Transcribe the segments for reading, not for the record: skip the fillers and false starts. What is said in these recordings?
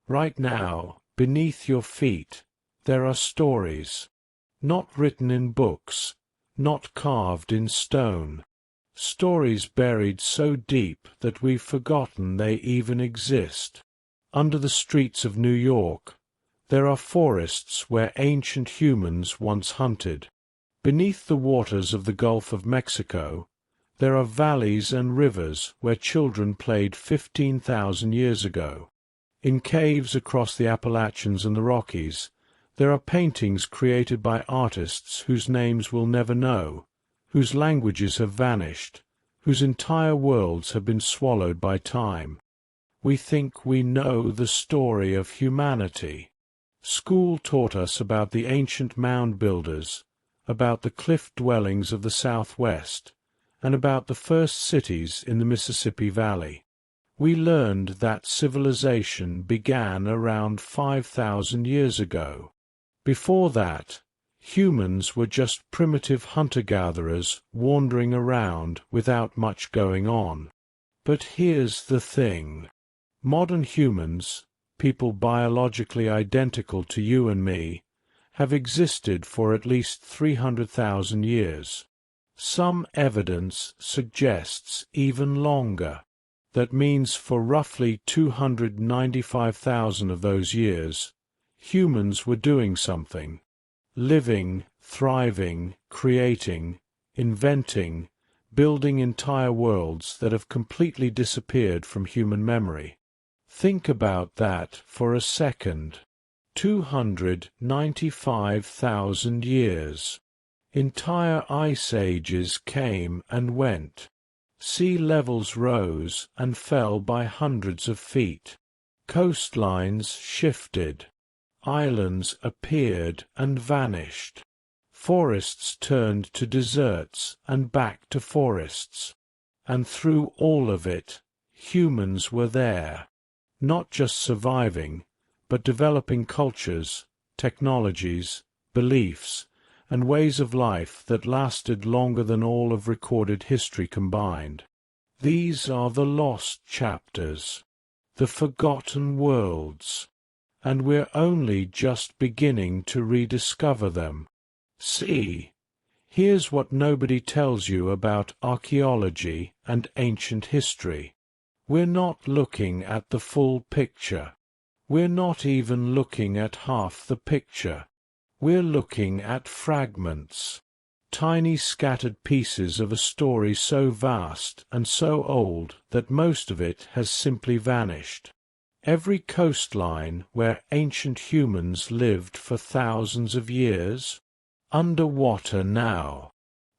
Right now, beneath your feet, there are stories. Not written in books, not carved in stone. Stories buried so deep that we've forgotten they even exist. Under the streets of New York, there are forests where ancient humans once hunted. Beneath the waters of the Gulf of Mexico, there are valleys and rivers where children played 15,000 years ago. In caves across the Appalachians and the Rockies, there are paintings created by artists whose names we'll never know, whose languages have vanished, whose entire worlds have been swallowed by time. We think we know the story of humanity. School taught us about the ancient mound builders, about the cliff dwellings of the Southwest, and about the first cities in the Mississippi Valley. We learned that civilization began around 5,000 years ago. Before that, humans were just primitive hunter-gatherers wandering around without much going on. But here's the thing. Modern humans, people biologically identical to you and me, have existed for at least 300,000 years. Some evidence suggests even longer. That means for roughly 295,000 of those years, humans were doing something. Living, thriving, creating, inventing, building entire worlds that have completely disappeared from human memory. Think about that for a second. 295,000 years. Entire ice ages came and went. Sea levels rose and fell by hundreds of feet. Coastlines shifted. Islands appeared and vanished. Forests turned to deserts and back to forests. And through all of it, humans were there. Not just surviving, but developing cultures, technologies, beliefs, and ways of life that lasted longer than all of recorded history combined. These are the lost chapters, the forgotten worlds, and we're only just beginning to rediscover them. See, here's what nobody tells you about archaeology and ancient history. We're not looking at the full picture. We're not even looking at half the picture. We're looking at fragments, tiny scattered pieces of a story so vast and so old that most of it has simply vanished. Every coastline where ancient humans lived for thousands of years, underwater now.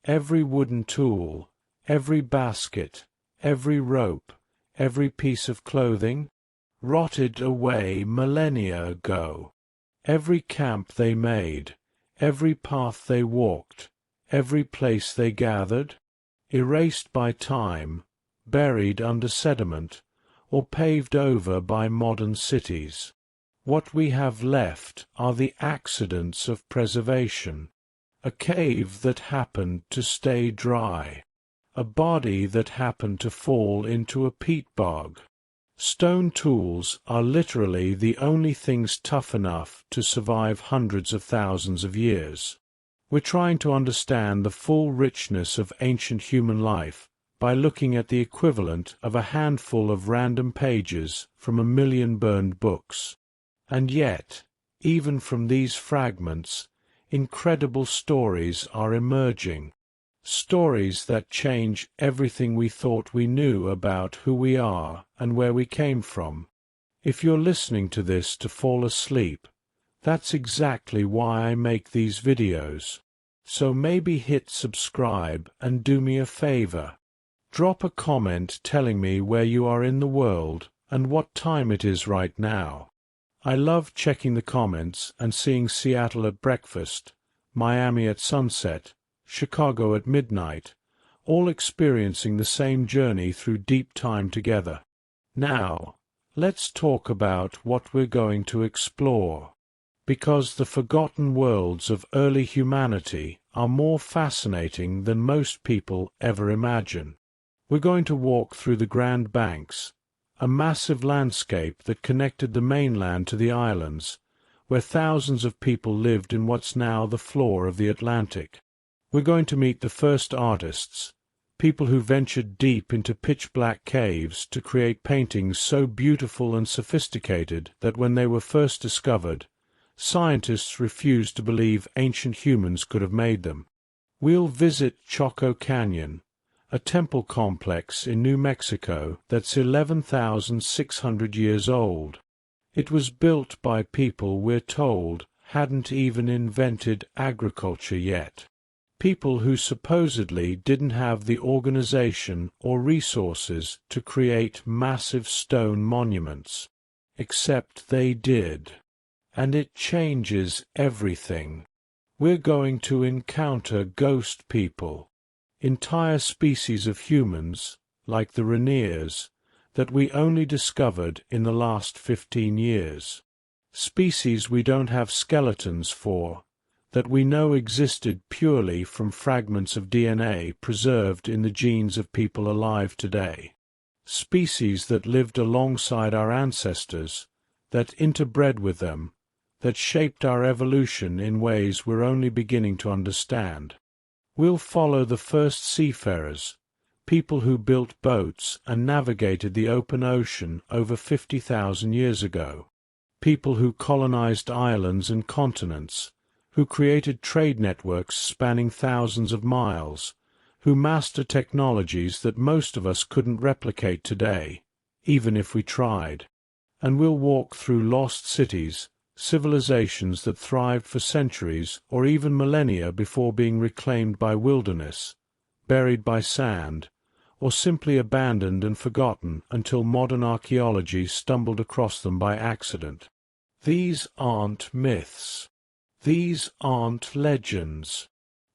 Every wooden tool, every basket, every rope, every piece of clothing, rotted away millennia ago. Every camp they made, every path they walked, every place they gathered, erased by time, buried under sediment, or paved over by modern cities. What we have left are the accidents of preservation. A cave that happened to stay dry. A body that happened to fall into a peat bog. Stone tools are literally the only things tough enough to survive hundreds of thousands of years. We're trying to understand the full richness of ancient human life by looking at the equivalent of a handful of random pages from 1 million burned books. And yet, even from these fragments, incredible stories are emerging. Stories that change everything we thought we knew about who we are and where we came from. If you're listening to this to fall asleep, that's exactly why I make these videos. So maybe hit subscribe and do me a favor. Drop a comment telling me where you are in the world and what time it is right now. I love checking the comments and seeing Seattle at breakfast, Miami at sunset, Chicago at midnight, all experiencing the same journey through deep time together. Now, let's talk about what we're going to explore. Because the forgotten worlds of early humanity are more fascinating than most people ever imagine. We're going to walk through the Grand Banks, a massive landscape that connected the mainland to the islands, where thousands of people lived in what's now the floor of the Atlantic. We're going to meet the first artists, people who ventured deep into pitch-black caves to create paintings so beautiful and sophisticated that when they were first discovered, scientists refused to believe ancient humans could have made them. We'll visit Chaco Canyon, a temple complex in New Mexico that's 11,600 years old. It was built by people we're told hadn't even invented agriculture yet. People who supposedly didn't have the organization or resources to create massive stone monuments. Except they did. And it changes everything. We're going to encounter ghost people, entire species of humans, like the Rainiers, that we only discovered in the last 15 years. Species we don't have skeletons for, that we know existed purely from fragments of DNA preserved in the genes of people alive today. Species that lived alongside our ancestors, that interbred with them, that shaped our evolution in ways we're only beginning to understand. We'll follow the first seafarers, people who built boats and navigated the open ocean over 50,000 years ago, people who colonized islands and continents, who created trade networks spanning thousands of miles, who mastered technologies that most of us couldn't replicate today, even if we tried. And we'll walk through lost cities, civilizations that thrived for centuries or even millennia before being reclaimed by wilderness, buried by sand, or simply abandoned and forgotten until modern archaeology stumbled across them by accident. These aren't myths. These aren't legends.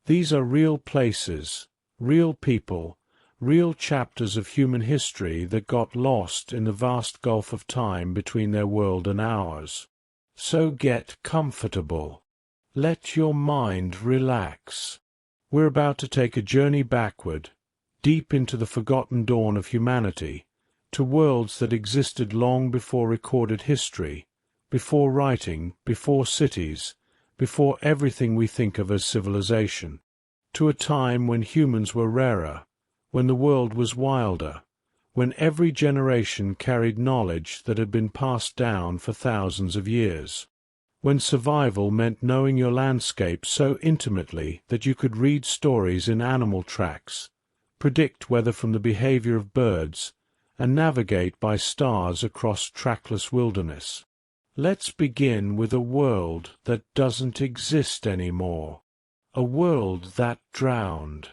These are real places, real people, real chapters of human history that got lost in the vast gulf of time between their world and ours. So get comfortable. Let your mind relax. We're about to take a journey backward, deep into the forgotten dawn of humanity, to worlds that existed long before recorded history, before writing, before cities, before everything we think of as civilization, to a time when humans were rarer, when the world was wilder, when every generation carried knowledge that had been passed down for thousands of years, when survival meant knowing your landscape so intimately that you could read stories in animal tracks, predict weather from the behavior of birds, and navigate by stars across trackless wilderness. Let's begin with a world that doesn't exist anymore, a world that drowned.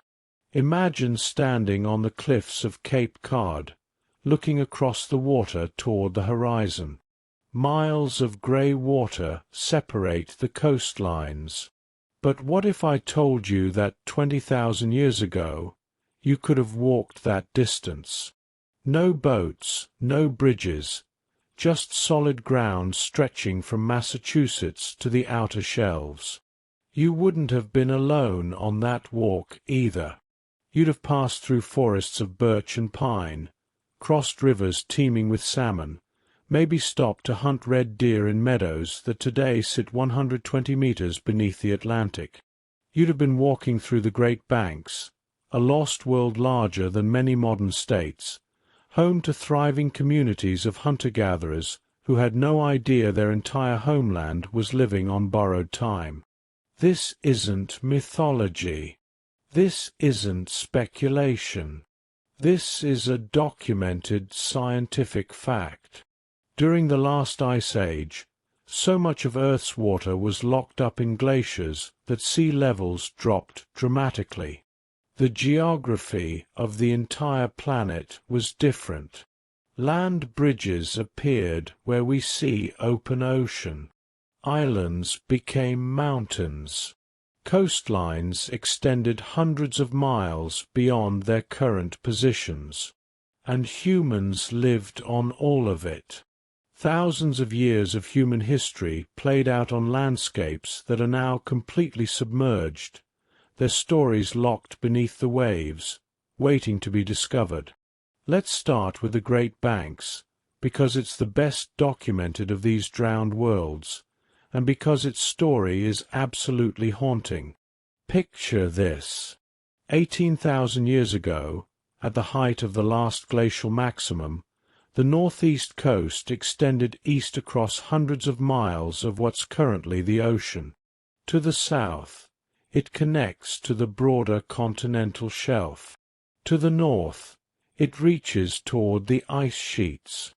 Imagine standing on the cliffs of Cape Cod, looking across the water toward the horizon. Miles of grey water separate the coastlines. But what if I told you that 20,000 years ago you could have walked that distance? No boats, no bridges, just solid ground stretching from Massachusetts to the outer shelves. You wouldn't have been alone on that walk either. You'd have passed through forests of birch and pine, crossed rivers teeming with salmon, maybe stopped to hunt red deer in meadows that today sit 120 meters beneath the Atlantic. You'd have been walking through the Great Banks, a lost world larger than many modern states, home to thriving communities of hunter-gatherers who had no idea their entire homeland was living on borrowed time. This isn't mythology. This isn't speculation. This is a documented scientific fact. During the last ice age, so much of Earth's water was locked up in glaciers that sea levels dropped dramatically. The geography of the entire planet was different. Land bridges appeared where we see open ocean. Islands became mountains. Coastlines extended hundreds of miles beyond their current positions. And humans lived on all of it. Thousands of years of human history played out on landscapes that are now completely submerged, their stories locked beneath the waves, waiting to be discovered. Let's start with the Great Banks, because it's the best documented of these drowned worlds, and because its story is absolutely haunting. Picture this. 18,000 years ago, at the height of the last glacial maximum, the northeast coast extended east across hundreds of miles of what's currently the ocean. To the south, it connects to the broader continental shelf. To the north, it reaches toward the ice sheets.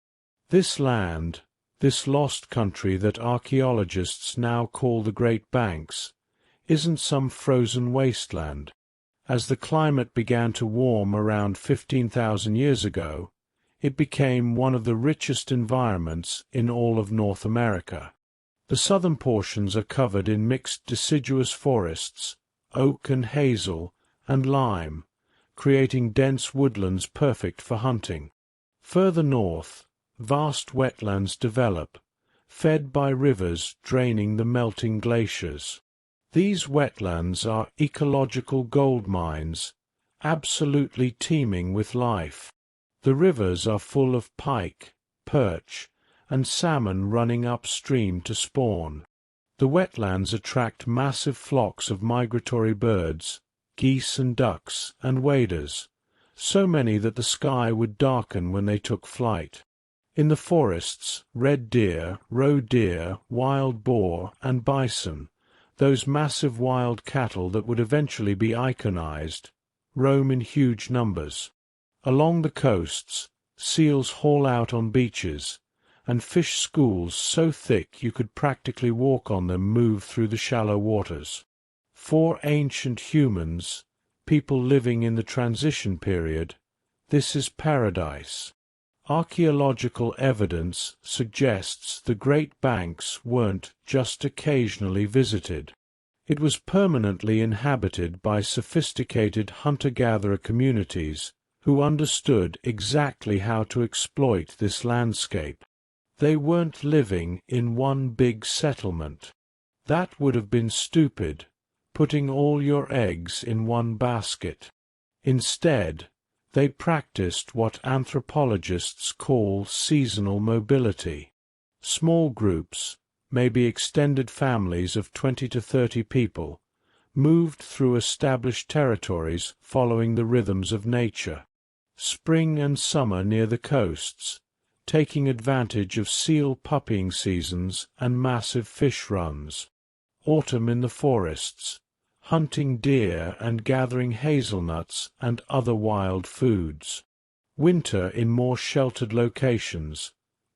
This land, this lost country that archaeologists now call the Great Banks, isn't some frozen wasteland. As the climate began to warm around 15,000 years ago, it became one of the richest environments in all of North America. The southern portions are covered in mixed deciduous forests, oak and hazel, and lime, creating dense woodlands perfect for hunting. Further north, vast wetlands develop, fed by rivers draining the melting glaciers. These wetlands are ecological gold mines, absolutely teeming with life. The rivers are full of pike, perch, and salmon running upstream to spawn. The wetlands attract massive flocks of migratory birds, geese and ducks, and waders, so many that the sky would darken when they took flight. In the forests, red deer, roe deer, wild boar, and bison, those massive wild cattle that would eventually be iconized, roam in huge numbers. Along the coasts, seals haul out on beaches, and fish schools so thick you could practically walk on them move through the shallow waters. For ancient humans, people living in the transition period, this is paradise. Archaeological evidence suggests the Great Banks weren't just occasionally visited. It was permanently inhabited by sophisticated hunter-gatherer communities who understood exactly how to exploit this landscape. They weren't living in one big settlement. That would have been stupid, putting all your eggs in one basket. Instead, they practiced what anthropologists call seasonal mobility. Small groups, maybe extended families of 20 to 30 people, moved through established territories following the rhythms of nature. Spring and summer near the coasts, taking advantage of seal puppying seasons and massive fish runs. Autumn in the forests, hunting deer and gathering hazelnuts and other wild foods. Winter in more sheltered locations,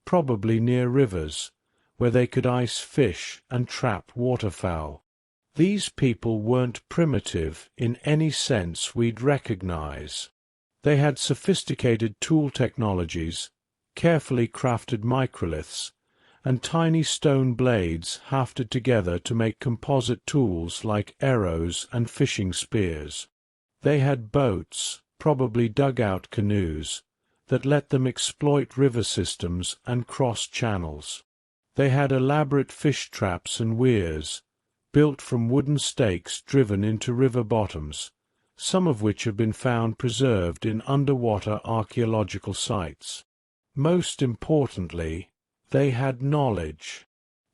probably near rivers, where they could ice fish and trap waterfowl. These people weren't primitive in any sense we'd recognize. They had sophisticated tool technologies, carefully crafted microliths, and tiny stone blades hafted together to make composite tools like arrows and fishing spears. They had boats, probably dugout canoes, that let them exploit river systems and cross channels. They had elaborate fish traps and weirs, built from wooden stakes driven into river bottoms, some of which have been found preserved in underwater archaeological sites. Most importantly, they had knowledge,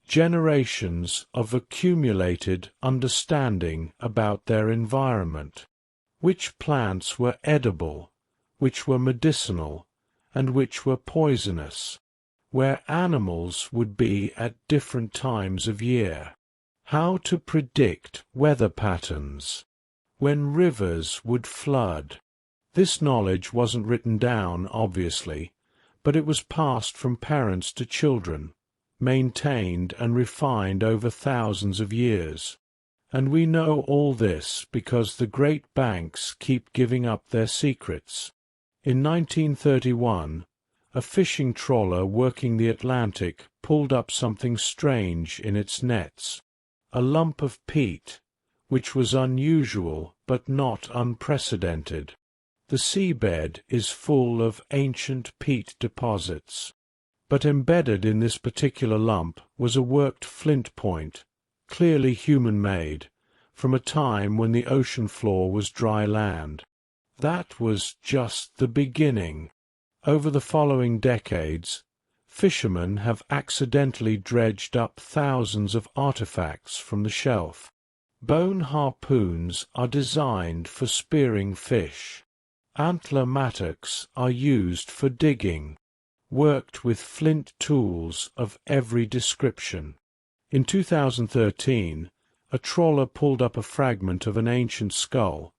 generations of accumulated understanding about their environment, which plants were edible, which were medicinal, and which were poisonous, where animals would be at different times of year, how to predict weather patterns, when rivers would flood. This knowledge wasn't written down, obviously, but it was passed from parents to children, maintained and refined over thousands of years. And we know all this because the Great Banks keep giving up their secrets. In 1931, a fishing trawler working the Atlantic pulled up something strange in its nets, a lump of peat, which was unusual but not unprecedented. The seabed is full of ancient peat deposits, but embedded in this particular lump was a worked flint point, clearly human-made, from a time when the ocean floor was dry land. That was just the beginning. Over the following decades, fishermen have accidentally dredged up thousands of artifacts from the shelf. Bone harpoons are designed for spearing fish. Antler mattocks are used for digging, worked with flint tools of every description. In 2013, a trawler pulled up a fragment of an ancient skull,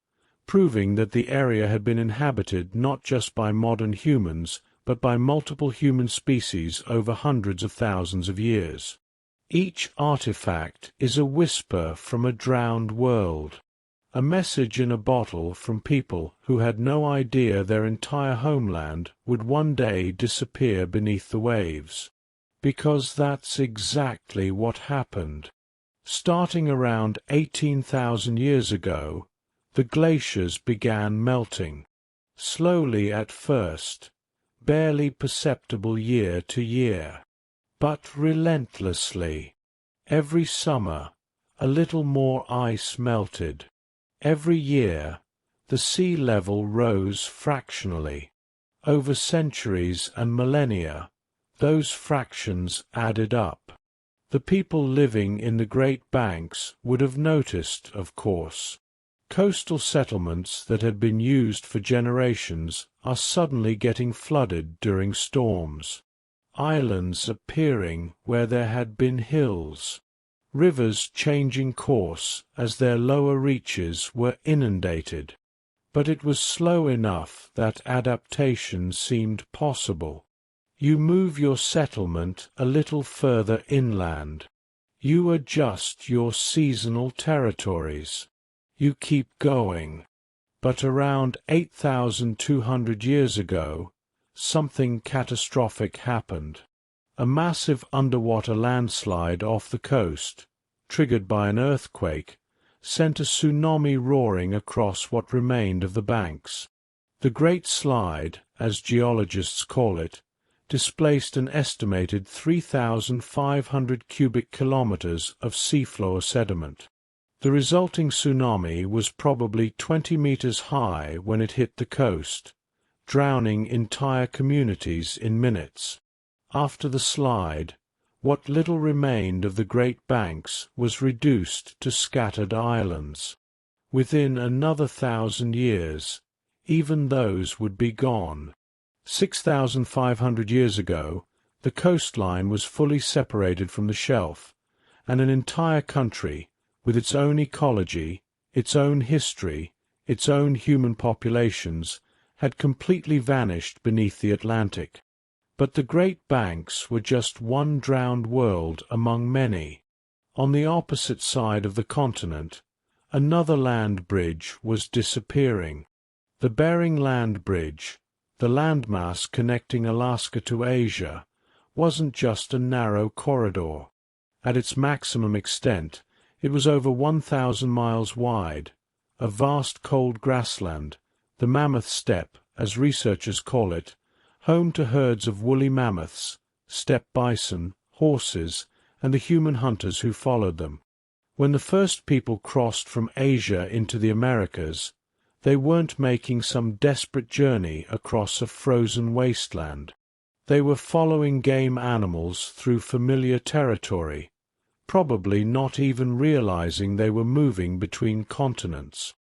proving that the area had been inhabited not just by modern humans, but by multiple human species over hundreds of thousands of years. Each artifact is a whisper from a drowned world, a message in a bottle from people who had no idea their entire homeland would one day disappear beneath the waves. Because that's exactly what happened. Starting around 18,000 years ago, the glaciers began melting, slowly at first, barely perceptible year to year, but relentlessly. Every summer, a little more ice melted. Every year, the sea level rose fractionally. Over centuries and millennia, those fractions added up. The people living in the Great Banks would have noticed, of course. Coastal settlements that had been used for generations are suddenly getting flooded during storms. Islands appearing where there had been hills. Rivers changing course as their lower reaches were inundated. But it was slow enough that adaptation seemed possible. You move your settlement a little further inland. You adjust your seasonal territories. You keep going. But around 8,200 years ago, something catastrophic happened. A massive underwater landslide off the coast, triggered by an earthquake, sent a tsunami roaring across what remained of the banks. The Great Slide, as geologists call it, displaced an estimated 3,500 cubic kilometers of seafloor sediment. The resulting tsunami was probably 20 meters high when it hit the coast, drowning entire communities in minutes. After the slide, what little remained of the Great Banks was reduced to scattered islands. Within another 1,000 years, even those would be gone. 6,500 years ago, the coastline was fully separated from the shelf, and an entire country, with its own ecology, its own history, its own human populations, had completely vanished beneath the Atlantic. But the Great Banks were just one drowned world among many. On the opposite side of the continent, another land bridge was disappearing. The Bering Land Bridge, the landmass connecting Alaska to Asia, wasn't just a narrow corridor. At its maximum extent, it was over 1,000 miles wide, a vast cold grassland, the mammoth steppe, as researchers call it, home to herds of woolly mammoths, steppe bison, horses, and the human hunters who followed them. When the first people crossed from Asia into the Americas, they weren't making some desperate journey across a frozen wasteland. They were following game animals through familiar territory, probably not even realizing they were moving between continents.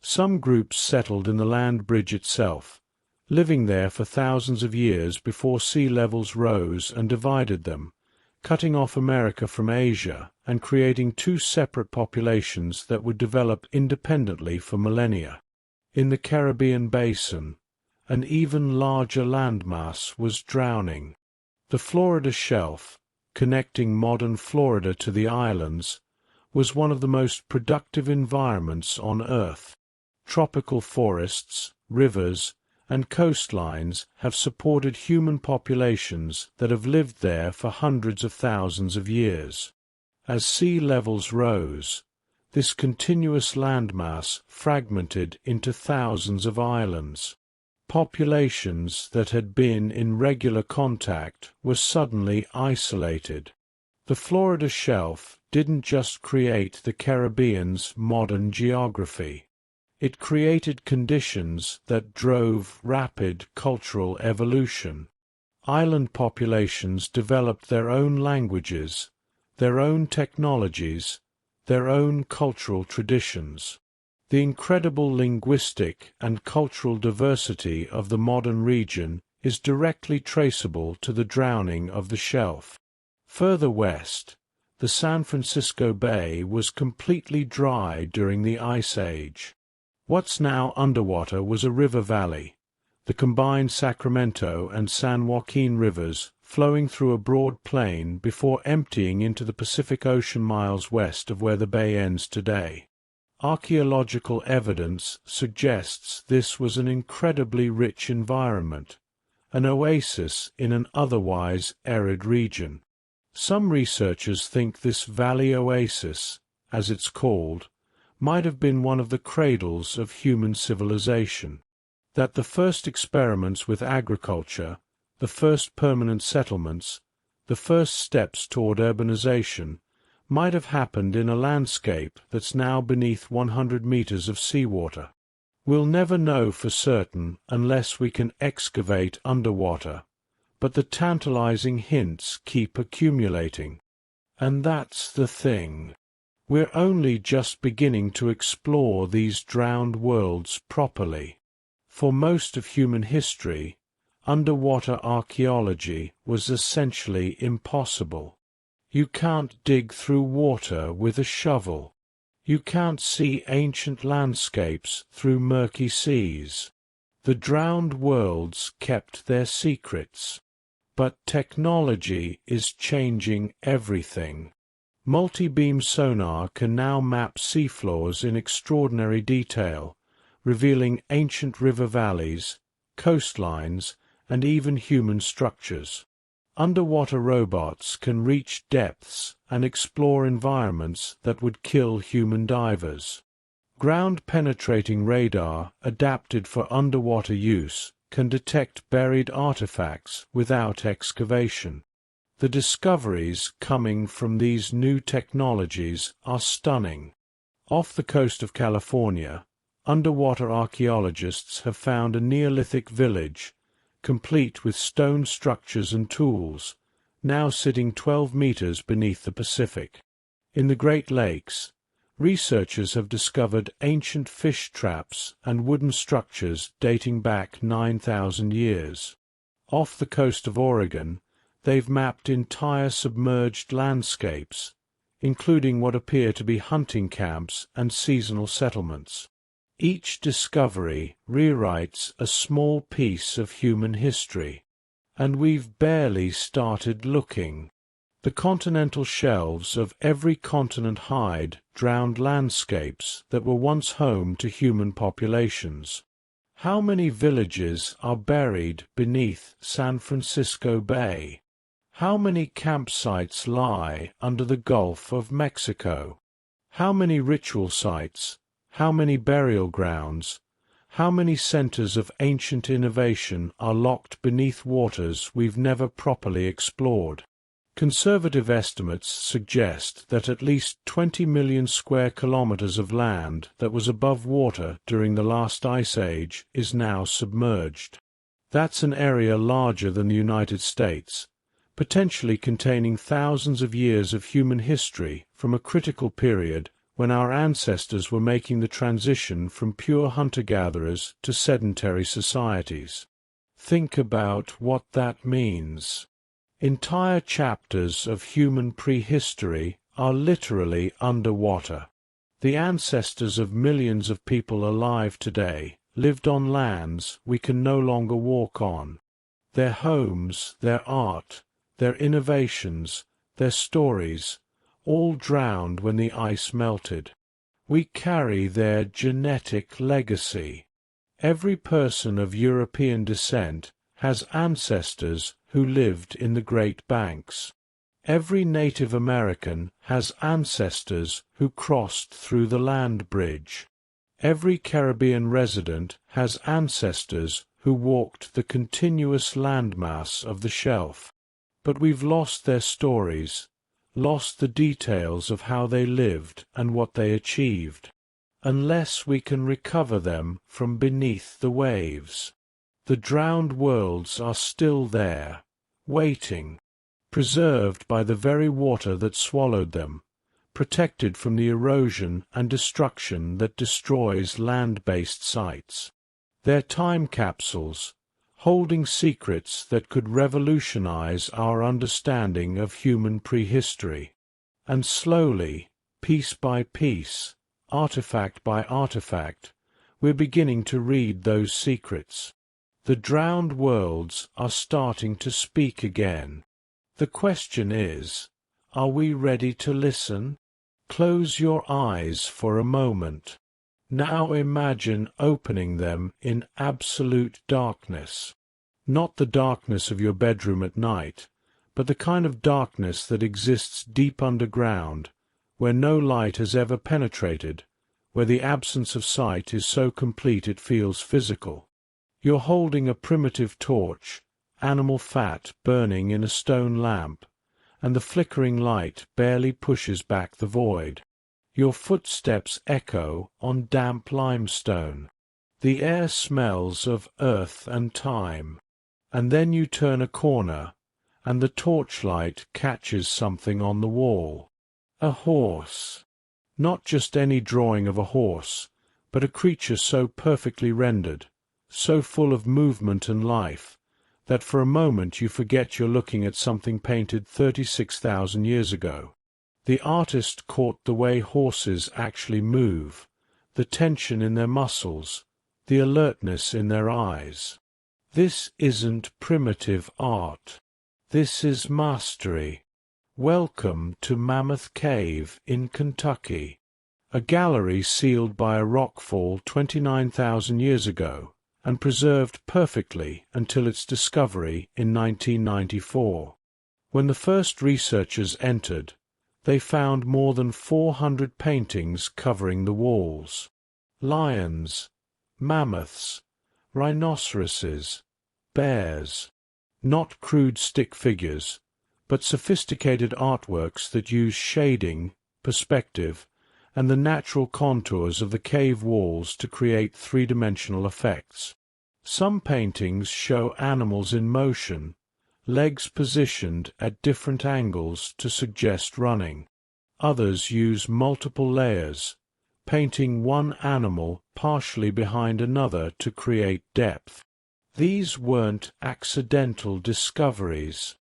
Some groups settled in the land bridge itself, living there for thousands of years before sea levels rose and divided them, cutting off America from Asia and creating two separate populations that would develop independently for millennia. In the Caribbean basin, an even larger landmass was drowning. The Florida Shelf, connecting modern Florida to the islands, was one of the most productive environments on Earth. Tropical forests, rivers, and coastlines have supported human populations that have lived there for hundreds of thousands of years. As sea levels rose, this continuous landmass fragmented into thousands of islands. Populations that had been in regular contact were suddenly isolated. The Florida Shelf didn't just create the Caribbean's modern geography. It created conditions that drove rapid cultural evolution. island populations developed their own languages, their own technologies, their own cultural traditions. The incredible linguistic and cultural diversity of the modern region is directly traceable to the drowning of the shelf. Further west, the San Francisco Bay was completely dry during the Ice Age. What's now underwater was a river valley, the combined Sacramento and San Joaquin rivers flowing through a broad plain before emptying into the Pacific Ocean miles west of where the bay ends today. Archaeological evidence suggests this was an incredibly rich environment, an oasis in an otherwise arid region. Some researchers think this valley oasis, as it's called, might have been one of the cradles of human civilization, that the first experiments with agriculture, the first permanent settlements, the first steps toward urbanization, might have happened in a landscape that's now beneath 100 meters of seawater. We'll never know for certain unless we can excavate underwater, but the tantalizing hints keep accumulating. And that's the thing. We're only just beginning to explore these drowned worlds properly. For most of human history, underwater archaeology was essentially impossible. You can't dig through water with a shovel. You can't see ancient landscapes through murky seas. The drowned worlds kept their secrets. But technology is changing everything. Multi-beam sonar can now map seafloors in extraordinary detail, revealing ancient river valleys, coastlines, and even human structures. Underwater robots can reach depths and explore environments that would kill human divers. Ground-penetrating radar, adapted for underwater use, can detect buried artifacts without excavation. The discoveries coming from these new technologies are stunning. Off the coast of California, underwater archaeologists have found a Neolithic village, complete with stone structures and tools, now sitting 12 meters beneath the Pacific. In the Great Lakes, researchers have discovered ancient fish traps and wooden structures dating back 9,000 years. Off the coast of Oregon, they've mapped entire submerged landscapes, including what appear to be hunting camps and seasonal settlements. Each discovery rewrites a small piece of human history, and we've barely started looking. The continental shelves of every continent hide drowned landscapes that were once home to human populations. How many villages are buried beneath San Francisco Bay? How many campsites lie under the Gulf of Mexico? How many ritual sites? How many burial grounds, how many centers of ancient innovation are locked beneath waters we've never properly explored? Conservative estimates suggest that at least 20 million square kilometers of land that was above water during the last ice age is now submerged. That's an area larger than the United States, potentially containing thousands of years of human history from a critical period when our ancestors were making the transition from pure hunter-gatherers to sedentary societies. Think about what that means. Entire chapters of human prehistory are literally underwater. The ancestors of millions of people alive today lived on lands we can no longer walk on. Their homes, their art, their innovations, their stories, all drowned when the ice melted. We carry their genetic legacy. Every person of European descent has ancestors who lived in the Great Banks. Every Native American has ancestors who crossed through the Land Bridge. Every Caribbean resident has ancestors who walked the continuous landmass of the shelf. But we've lost their stories, lost the details of how they lived and what they achieved, unless we can recover them from beneath the waves. The drowned worlds are still there, waiting, preserved by the very water that swallowed them, protected from the erosion and destruction that destroys land-based sites. They're time capsules, holding secrets that could revolutionize our understanding of human prehistory. And slowly, piece by piece, artifact by artifact, we're beginning to read those secrets. The drowned worlds are starting to speak again. The question is, are we ready to listen? Close your eyes for a moment. Now imagine opening them in absolute darkness. Not the darkness of your bedroom at night, but the kind of darkness that exists deep underground, where no light has ever penetrated, where the absence of sight is so complete it feels physical. You're holding a primitive torch, animal fat burning in a stone lamp, and the flickering light barely pushes back the void. Your footsteps echo on damp limestone. The air smells of earth and time. And then you turn a corner, and the torchlight catches something on the wall. A horse. Not just any drawing of a horse, but a creature so perfectly rendered, so full of movement and life, that for a moment you forget you're looking at something painted 36,000 years ago. The artist caught the way horses actually move, the tension in their muscles, the alertness in their eyes. This isn't primitive art. This is mastery. Welcome to Mammoth Cave in Kentucky, a gallery sealed by a rockfall 29,000 years ago and preserved perfectly until its discovery in 1994. When the first researchers entered, they found more than 400 paintings covering the walls. Lions, mammoths, rhinoceroses, bears. Not crude stick figures, but sophisticated artworks that use shading, perspective, and the natural contours of the cave walls to create three-dimensional effects. Some paintings show animals in motion, legs positioned at different angles to suggest running. Others use multiple layers, painting one animal partially behind another to create depth. These weren't accidental discoveries.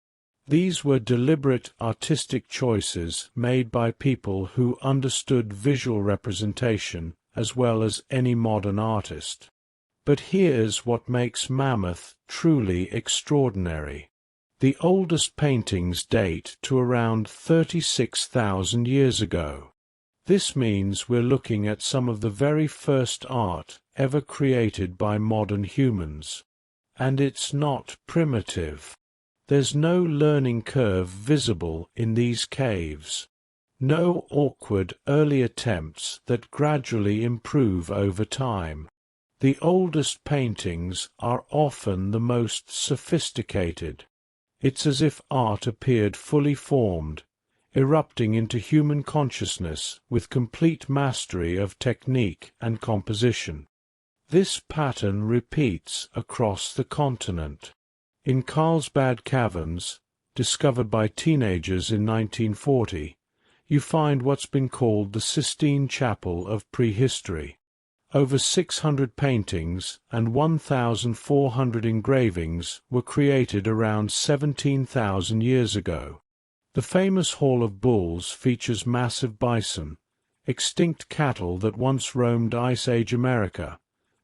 These were deliberate artistic choices made by people who understood visual representation as well as any modern artist. But here's what makes Mammoth truly extraordinary. The oldest paintings date to around 36,000 years ago. This means we're looking at some of the very first art ever created by modern humans. And it's not primitive. There's no learning curve visible in these caves. No awkward early attempts that gradually improve over time. The oldest paintings are often the most sophisticated. It's as if art appeared fully formed, erupting into human consciousness with complete mastery of technique and composition. This pattern repeats across the continent. In Carlsbad Caverns, discovered by teenagers in 1940, you find what's been called the Sistine Chapel of prehistory. Over 600 paintings and 1,400 engravings were created around 17,000 years ago. The famous Hall of Bulls features massive bison, extinct cattle that once roamed Ice Age America,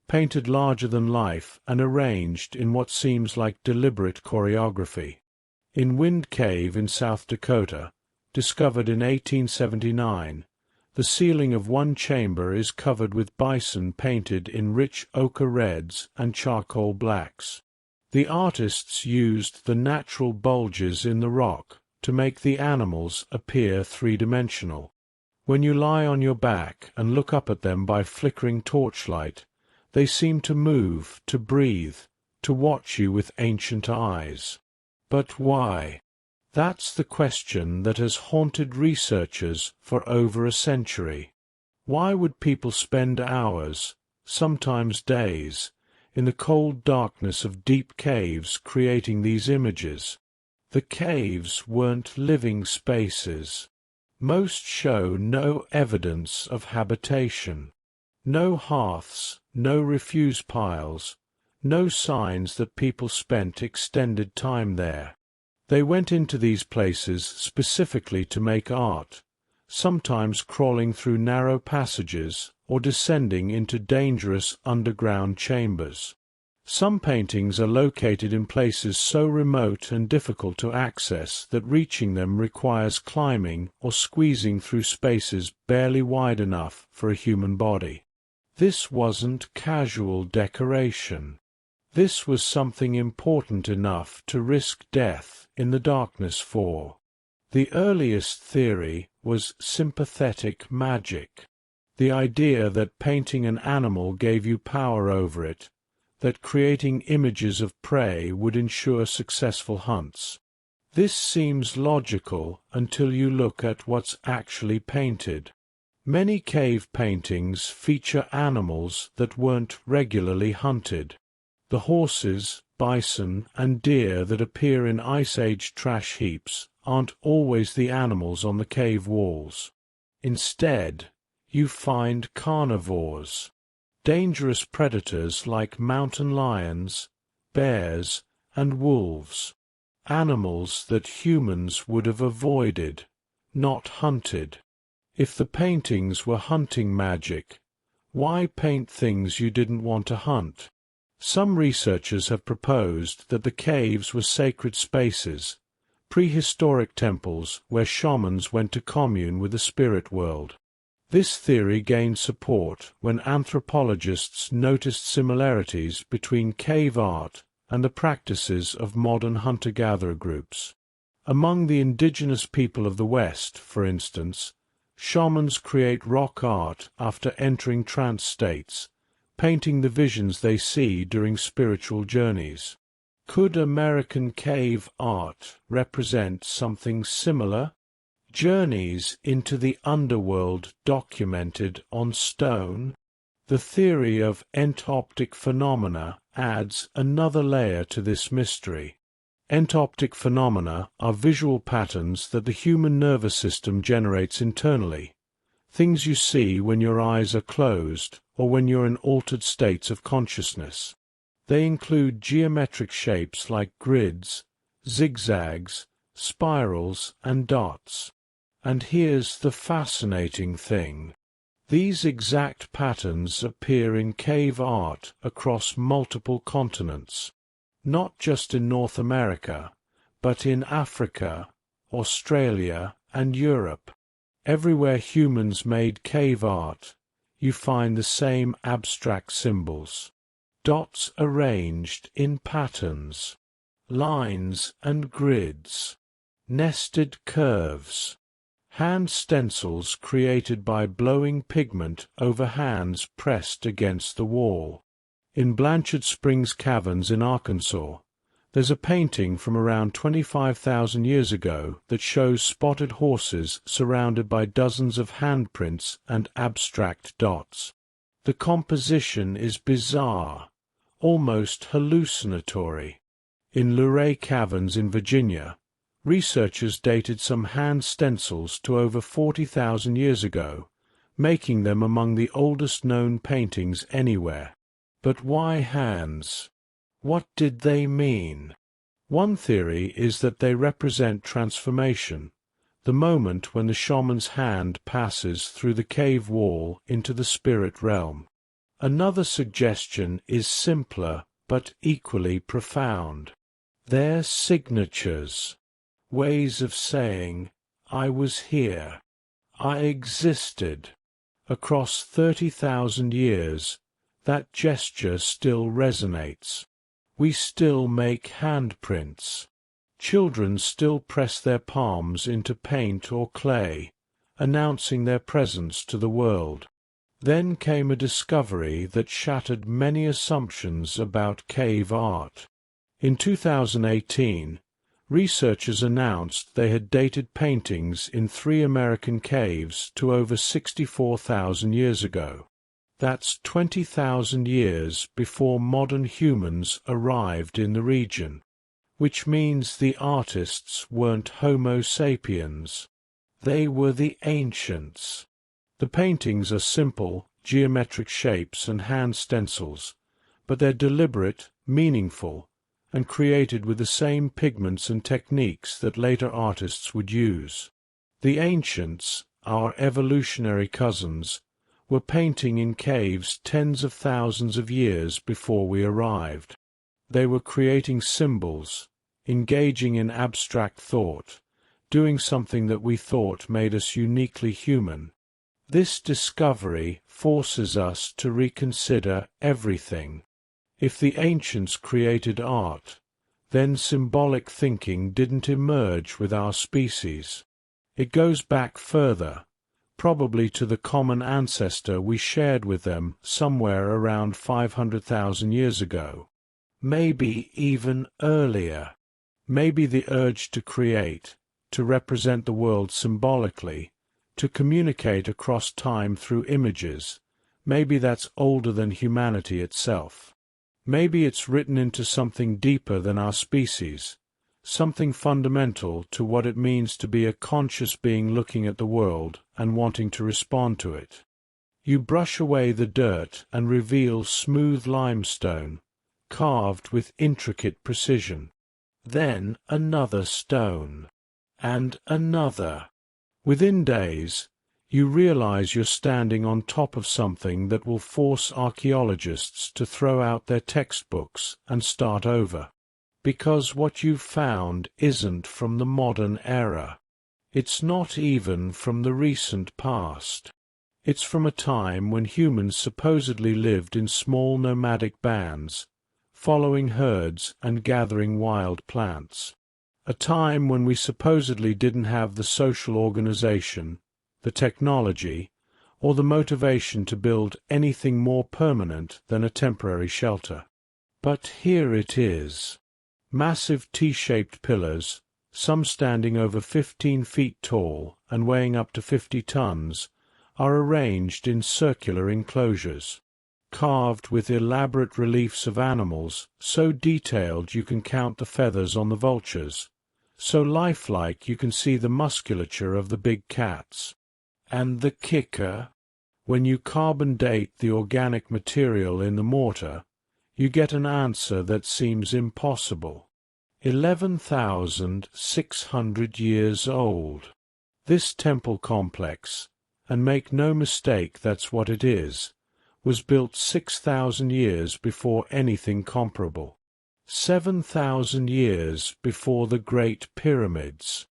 painted larger than life and arranged in what seems like deliberate choreography. In Wind Cave in South Dakota, discovered in 1879, the ceiling of one chamber is covered with bison painted in rich ochre reds and charcoal blacks. The artists used the natural bulges in the rock to make the animals appear three-dimensional. When you lie on your back and look up at them by flickering torchlight, they seem to move, to breathe, to watch you with ancient eyes. But why? That's the question that has haunted researchers for over a century. Why would people spend hours, sometimes days, in the cold darkness of deep caves creating these images? The caves weren't living spaces. Most show no evidence of habitation. No hearths, no refuse piles, no signs that people spent extended time there. They went into these places specifically to make art, sometimes crawling through narrow passages or descending into dangerous underground chambers. Some paintings are located in places so remote and difficult to access that reaching them requires climbing or squeezing through spaces barely wide enough for a human body. This wasn't casual decoration. This was something important enough to risk death in the darkness for. The earliest theory was sympathetic magic. The idea that painting an animal gave you power over it, that creating images of prey would ensure successful hunts. This seems logical until you look at what's actually painted. Many cave paintings feature animals that weren't regularly hunted. The horses, bison, and deer that appear in Ice Age trash heaps aren't always the animals on the cave walls. Instead, you find carnivores. Dangerous predators like mountain lions, bears, and wolves, animals that humans would have avoided, not hunted. If the paintings were hunting magic, why paint things you didn't want to hunt? Some researchers have proposed that the caves were sacred spaces, prehistoric temples where shamans went to commune with the spirit world. This theory gained support when anthropologists noticed similarities between cave art and the practices of modern hunter-gatherer groups. Among the indigenous people of the West, for instance, shamans create rock art after entering trance states, painting the visions they see during spiritual journeys. Could American cave art represent something similar? Journeys into the underworld documented on stone? The theory of entoptic phenomena adds another layer to this mystery. Entoptic phenomena are visual patterns that the human nervous system generates internally, things you see when your eyes are closed or when you're in altered states of consciousness. They include geometric shapes like grids, zigzags, spirals, and dots. And here's the fascinating thing. These exact patterns appear in cave art across multiple continents, not just in North America, but in Africa, Australia, and Europe. Everywhere humans made cave art, you find the same abstract symbols. Dots arranged in patterns, lines and grids, nested curves. Hand stencils created by blowing pigment over hands pressed against the wall. In Blanchard Springs Caverns in Arkansas, there's a painting from around 25,000 years ago that shows spotted horses surrounded by dozens of handprints and abstract dots. The composition is bizarre, almost hallucinatory. In Luray Caverns in Virginia, researchers dated some hand stencils to over 40,000 years ago, making them among the oldest known paintings anywhere. But why hands? What did they mean? One theory is that they represent transformation, the moment when the shaman's hand passes through the cave wall into the spirit realm. Another suggestion is simpler but equally profound. They're signatures. Ways of saying, I was here, I existed. Across 30,000 years, that gesture still resonates. We still make handprints. Children still press their palms into paint or clay, announcing their presence to the world. Then came a discovery that shattered many assumptions about cave art. In 2018, researchers announced they had dated paintings in 3 American caves to over 64,000 years ago. That's 20,000 years before modern humans arrived in the region. which means the artists weren't Homo sapiens. They were the ancients. The paintings are simple, geometric shapes and hand stencils, but they're deliberate, meaningful, and created with the same pigments and techniques that later artists would use. The ancients, our evolutionary cousins, were painting in caves tens of thousands of years before we arrived. They were creating symbols, engaging in abstract thought, doing something that we thought made us uniquely human. This discovery forces us to reconsider everything. If the ancients created art, then symbolic thinking didn't emerge with our species. It goes back further, probably to the common ancestor we shared with them somewhere around 500,000 years ago. Maybe even earlier. Maybe the urge to create, to represent the world symbolically, to communicate across time through images, maybe that's older than humanity itself. Maybe it's written into something deeper than our species, something fundamental to what it means to be a conscious being looking at the world and wanting to respond to it. You brush away the dirt and reveal smooth limestone, carved with intricate precision. Then another stone, and another. Within days, you realize you're standing on top of something that will force archaeologists to throw out their textbooks and start over. Because what you've found isn't from the modern era. It's not even from the recent past. It's from a time when humans supposedly lived in small nomadic bands, following herds and gathering wild plants. A time when we supposedly didn't have the social organization, the technology, or the motivation to build anything more permanent than a temporary shelter. But here it is. Massive T-shaped pillars, some standing over 15 feet tall and weighing up to 50 tons, are arranged in circular enclosures, carved with elaborate reliefs of animals so detailed you can count the feathers on the vultures, so lifelike you can see the musculature of the big cats. And the kicker? When you carbon date the organic material in the mortar, you get an answer that seems impossible. 11,600 years old. This temple complex, and make no mistake that's what it is, was built 6,000 years before anything comparable. 7,000 years before the Great Pyramids,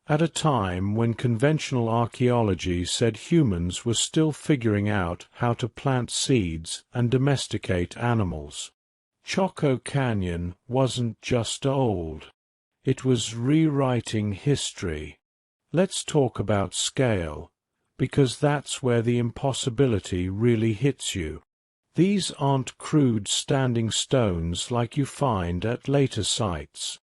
at a time when conventional archaeology said humans were still figuring out how to plant seeds and domesticate animals. Chaco Canyon wasn't just old. It was rewriting history. Let's talk about scale, because that's where the impossibility really hits you. These aren't crude standing stones like you find at later sites.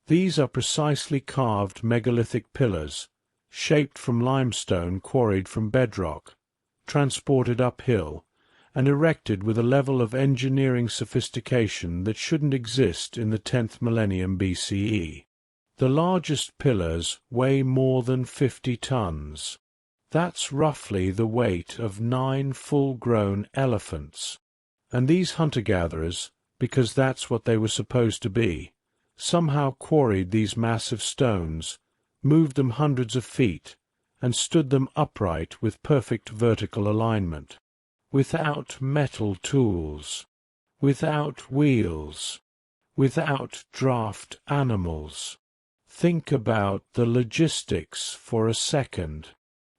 These are precisely carved megalithic pillars, shaped from limestone quarried from bedrock, transported uphill, and erected with a level of engineering sophistication that shouldn't exist in the 10th millennium BCE. The largest pillars weigh more than 50 tons. That's roughly the weight of 9 full-grown elephants. And these hunter-gatherers, because that's what they were supposed to be, somehow quarried these massive stones, moved them hundreds of feet, and stood them upright with perfect vertical alignment. Without metal tools, without wheels, without draft animals. Think about the logistics for a second.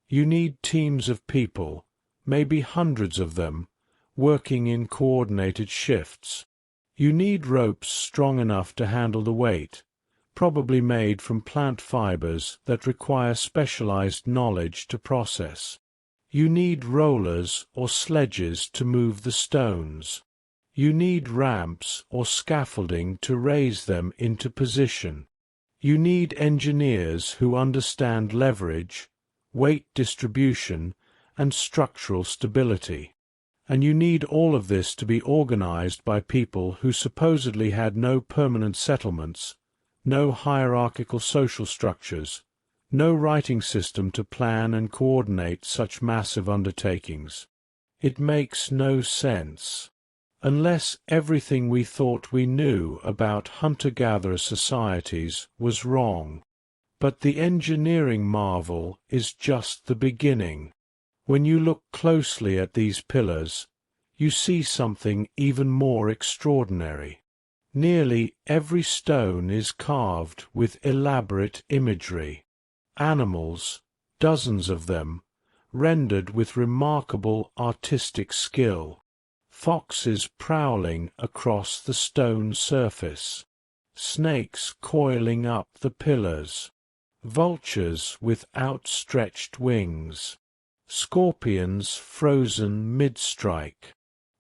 You need teams of people, maybe hundreds of them, working in coordinated shifts. You need ropes strong enough to handle the weight, probably made from plant fibers that require specialized knowledge to process. You need rollers or sledges to move the stones. You need ramps or scaffolding to raise them into position. You need engineers who understand leverage, weight distribution, and structural stability. And you need all of this to be organized by people who supposedly had no permanent settlements, no hierarchical social structures, no writing system to plan and coordinate such massive undertakings. It makes no sense. Unless everything we thought we knew about hunter-gatherer societies was wrong. But the engineering marvel is just the beginning. When you look closely at these pillars, you see something even more extraordinary. Nearly every stone is carved with elaborate imagery. Animals, dozens of them, rendered with remarkable artistic skill. Foxes prowling across the stone surface. Snakes coiling up the pillars. Vultures with outstretched wings. Scorpions frozen mid-strike.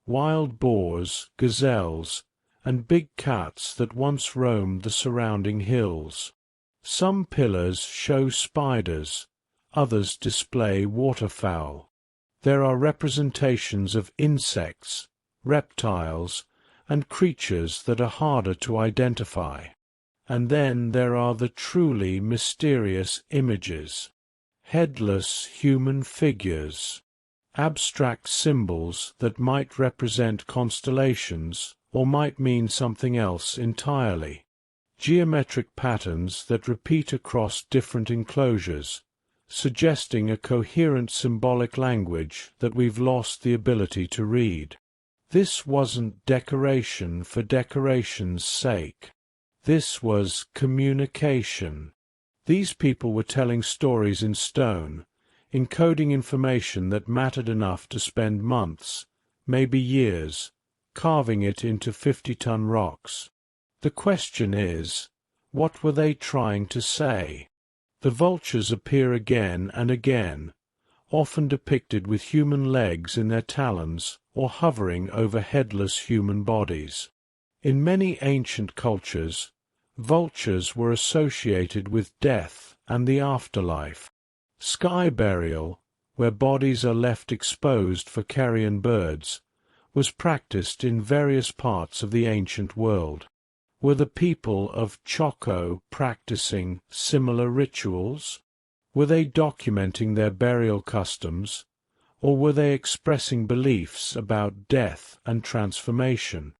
Wild boars, gazelles, and big cats that once roamed the surrounding hills. Some pillars show spiders, others display waterfowl. There are representations of insects, reptiles, and creatures that are harder to identify. And then there are the truly mysterious images. Headless human figures. Abstract symbols that might represent constellations or might mean something else entirely. Geometric patterns that repeat across different enclosures, suggesting a coherent symbolic language that we've lost the ability to read. This wasn't decoration for decoration's sake. This was communication. These people were telling stories in stone, encoding information that mattered enough to spend months, maybe years, carving it into 50-ton rocks. The question is, what were they trying to say? The vultures appear again and again, often depicted with human legs in their talons or hovering over headless human bodies. In many ancient cultures, vultures were associated with death and the afterlife. Sky burial, where bodies are left exposed for carrion birds, was practiced in various parts of the ancient world. Were the people of Chaco practicing similar rituals? Were they documenting their burial customs, or were they expressing beliefs about death and transformation?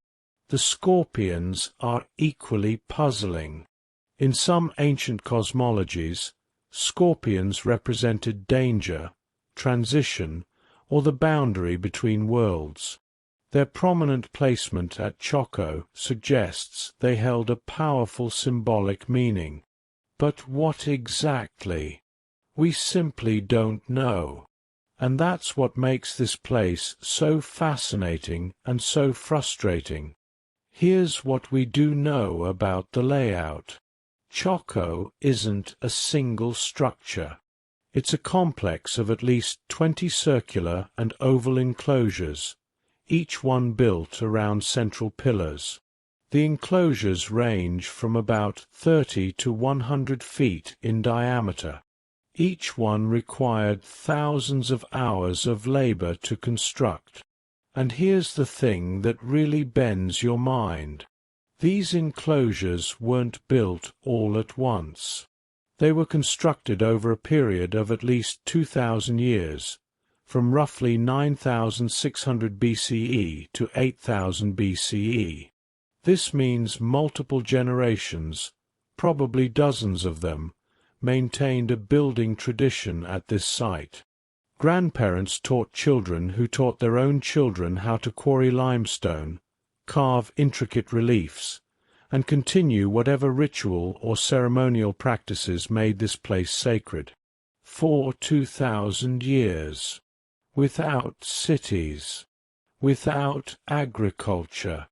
The scorpions are equally puzzling. In some ancient cosmologies, scorpions represented danger, transition, or the boundary between worlds. Their prominent placement at Chaco suggests they held a powerful symbolic meaning. But what exactly? We simply don't know. And that's what makes this place so fascinating and so frustrating. Here's what we do know about the layout. Chaco isn't a single structure. It's a complex of at least 20 circular and oval enclosures, each one built around central pillars. The enclosures range from about 30 to 100 feet in diameter. Each one required thousands of hours of labor to construct. And here's the thing that really bends your mind. These enclosures weren't built all at once. They were constructed over a period of at least 2,000 years, from roughly 9,600 BCE to 8,000 BCE. This means multiple generations, probably dozens of them, maintained a building tradition at this site. Grandparents taught children who taught their own children how to quarry limestone, carve intricate reliefs, and continue whatever ritual or ceremonial practices made this place sacred. For 2,000 years. Without cities. Without agriculture.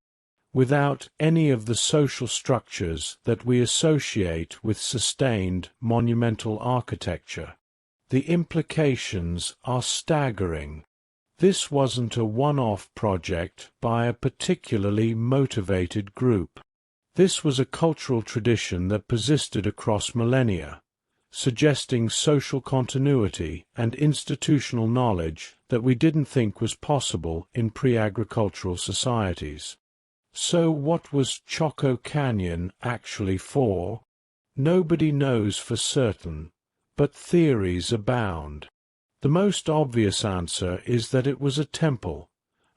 Without any of the social structures that we associate with sustained monumental architecture. The implications are staggering. This wasn't a one-off project by a particularly motivated group. This was a cultural tradition that persisted across millennia, suggesting social continuity and institutional knowledge that we didn't think was possible in pre-agricultural societies. So what was Chaco Canyon actually for? Nobody knows for certain, but theories abound. The most obvious answer is that it was a temple,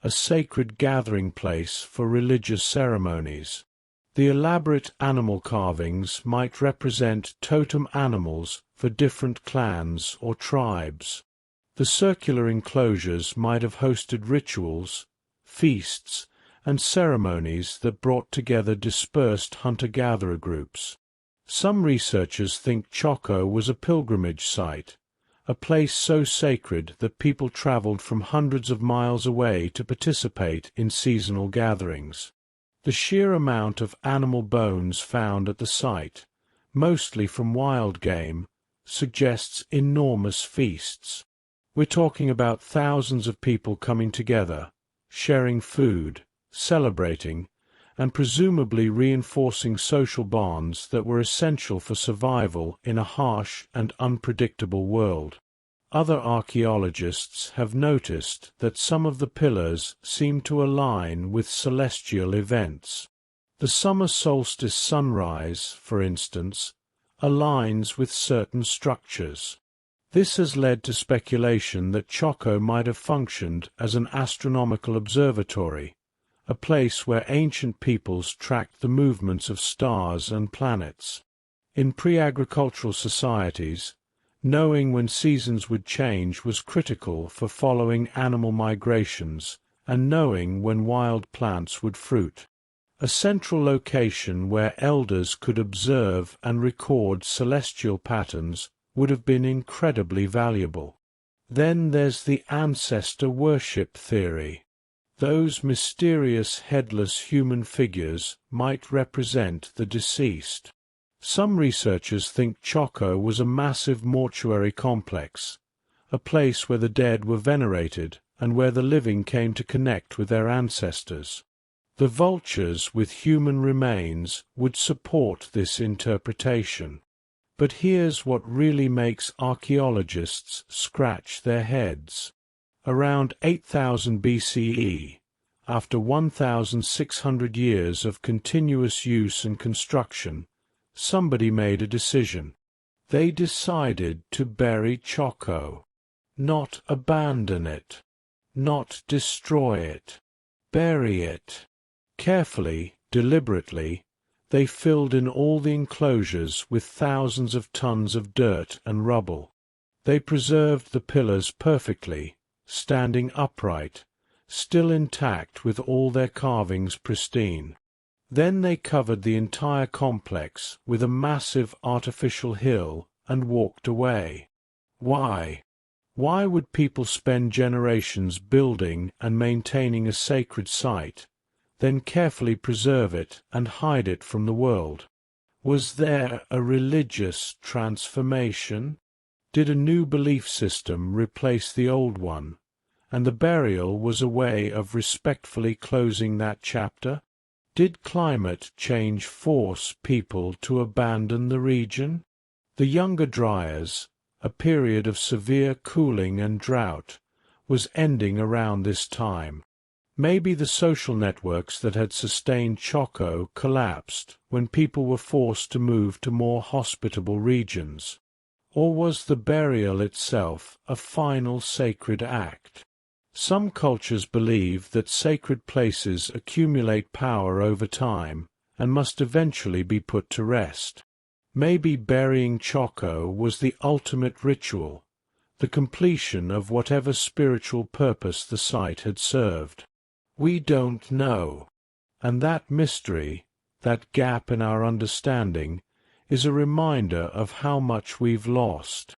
a sacred gathering place for religious ceremonies. The elaborate animal carvings might represent totem animals for different clans or tribes. The circular enclosures might have hosted rituals, feasts, and ceremonies that brought together dispersed hunter-gatherer groups. Some researchers think Chaco was a pilgrimage site, a place so sacred that people traveled from hundreds of miles away to participate in seasonal gatherings. The sheer amount of animal bones found at the site, mostly from wild game, suggests enormous feasts. We're talking about thousands of people coming together, sharing food, celebrating, and presumably reinforcing social bonds that were essential for survival in a harsh and unpredictable world. Other archaeologists have noticed that some of the pillars seem to align with celestial events. The summer solstice sunrise, for instance, aligns with certain structures. This has led to speculation that Chaco might have functioned as an astronomical observatory, a place where ancient peoples tracked the movements of stars and planets. In pre-agricultural societies, knowing when seasons would change was critical for following animal migrations and knowing when wild plants would fruit. A central location where elders could observe and record celestial patterns would have been incredibly valuable. Then there's the ancestor worship theory. Those mysterious headless human figures might represent the deceased. Some researchers think Chaco was a massive mortuary complex, a place where the dead were venerated and where the living came to connect with their ancestors. The vultures with human remains would support this interpretation. But here's what really makes archaeologists scratch their heads. Around 8000 BCE, after 1,600 years of continuous use and construction, somebody made a decision. They decided to bury Chaco. Not abandon it. Not destroy it. Bury it. Carefully, deliberately, they filled in all the enclosures with thousands of tons of dirt and rubble. They preserved the pillars perfectly, standing upright, still intact with all their carvings pristine. Then they covered the entire complex with a massive artificial hill and walked away. Why? Why would people spend generations building and maintaining a sacred site, then carefully preserve it and hide it from the world? Was there a religious transformation? Did a new belief system replace the old one, and the burial was a way of respectfully closing that chapter? Did climate change force people to abandon the region? The Younger Dryas, a period of severe cooling and drought, was ending around this time. Maybe the social networks that had sustained Chaco collapsed when people were forced to move to more hospitable regions. Or was the burial itself a final sacred act? Some cultures believe that sacred places accumulate power over time and must eventually be put to rest. Maybe burying Chaco was the ultimate ritual, the completion of whatever spiritual purpose the site had served. We don't know, and that mystery, that gap in our understanding, is a reminder of how much we've lost.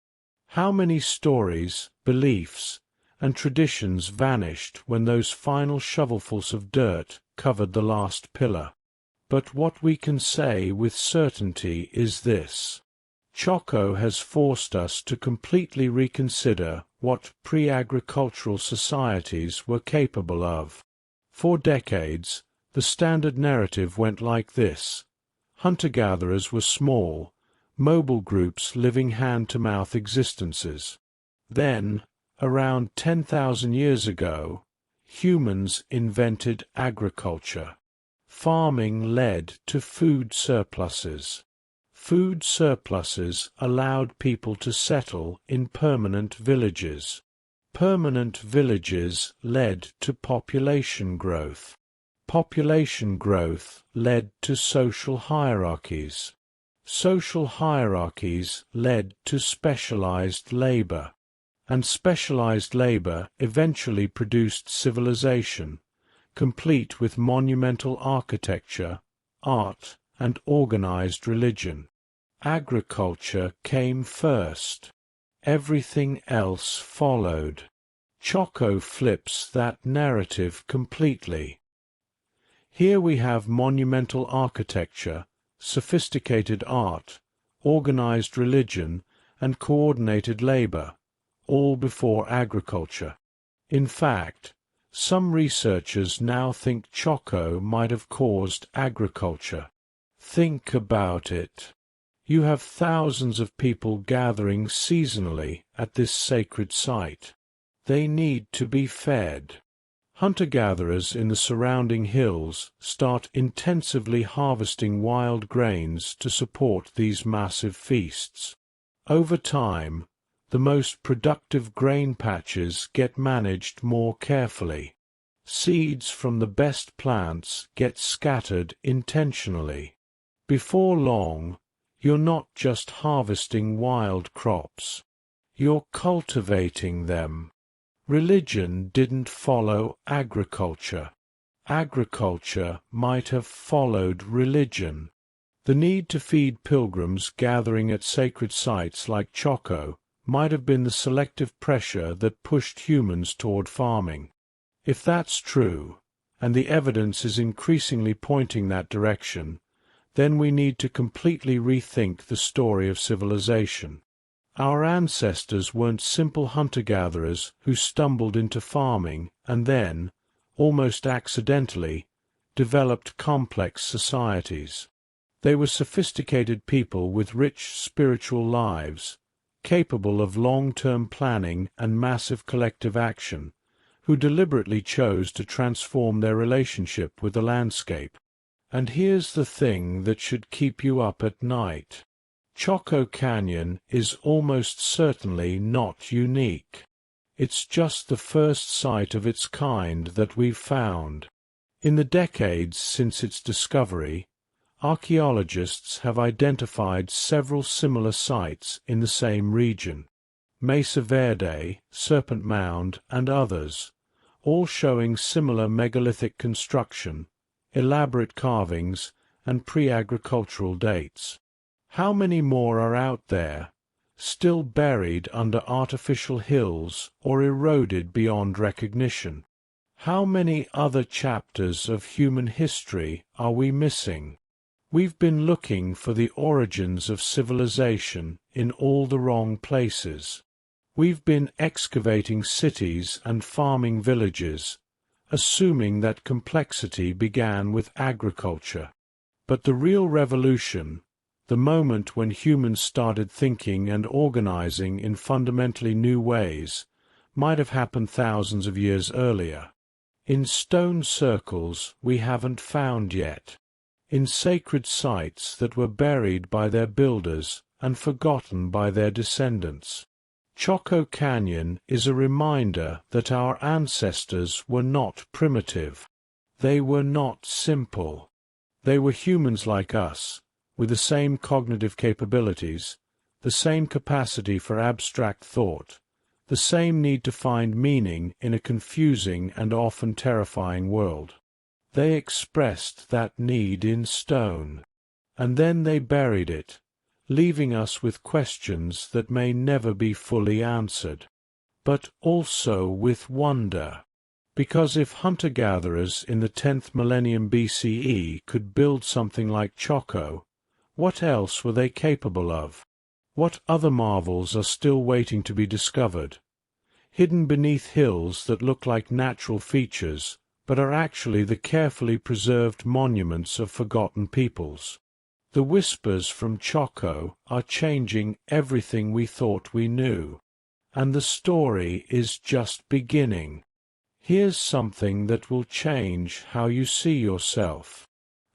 How many stories, beliefs, and traditions vanished when those final shovelfuls of dirt covered the last pillar. But what we can say with certainty is this: Chaco has forced us to completely reconsider what pre-agricultural societies were capable of. For decades, the standard narrative went like this: hunter-gatherers were small, mobile groups living hand-to-mouth existences. Then, around 10,000 years ago, humans invented agriculture. Farming led to food surpluses. Food surpluses allowed people to settle in permanent villages. Permanent villages led to population growth. Population growth led to social hierarchies. Social hierarchies led to specialized labor. And specialized labor eventually produced civilization, complete with monumental architecture, art, and organized religion. Agriculture came first. Everything else followed. Chaco flips that narrative completely. Here we have monumental architecture, sophisticated art, organized religion, and coordinated labor, all before agriculture. In fact, some researchers now think Chaco might have caused agriculture. Think about it. You have thousands of people gathering seasonally at this sacred site. They need to be fed. Hunter-gatherers in the surrounding hills start intensively harvesting wild grains to support these massive feasts. Over time, the most productive grain patches get managed more carefully. Seeds from the best plants get scattered intentionally. Before long, you're not just harvesting wild crops. You're cultivating them. Religion didn't follow agriculture. Agriculture might have followed religion. The need to feed pilgrims gathering at sacred sites like Chaco might have been the selective pressure that pushed humans toward farming. If that's true, and the evidence is increasingly pointing that direction, then we need to completely rethink the story of civilization. Our ancestors weren't simple hunter-gatherers who stumbled into farming and then, almost accidentally, developed complex societies. They were sophisticated people with rich spiritual lives, capable of long-term planning and massive collective action, who deliberately chose to transform their relationship with the landscape. And here's the thing that should keep you up at night. Chaco Canyon is almost certainly not unique. It's just the first site of its kind that we've found. In the decades since its discovery, archaeologists have identified several similar sites in the same region. Mesa Verde, Serpent Mound, and others, all showing similar megalithic construction, elaborate carvings, and pre-agricultural dates. How many more are out there, still buried under artificial hills or eroded beyond recognition? How many other chapters of human history are we missing? We've been looking for the origins of civilization in all the wrong places. We've been excavating cities and farming villages, assuming that complexity began with agriculture. But the real revolution, the moment when humans started thinking and organizing in fundamentally new ways, might have happened thousands of years earlier. In stone circles we haven't found yet. In sacred sites that were buried by their builders and forgotten by their descendants. Chaco Canyon is a reminder that our ancestors were not primitive. They were not simple. They were humans like us, with the same cognitive capabilities, the same capacity for abstract thought, the same need to find meaning in a confusing and often terrifying world. They expressed that need in stone, and then they buried it, leaving us with questions that may never be fully answered, but also with wonder. Because if hunter-gatherers in the 10th millennium BCE could build something like Chaco, what else were they capable of? What other marvels are still waiting to be discovered, hidden beneath hills that look like natural features, but are actually the carefully preserved monuments of forgotten peoples? The whispers from Chaco are changing everything we thought we knew, and the story is just beginning. Here's something that will change how you see yourself.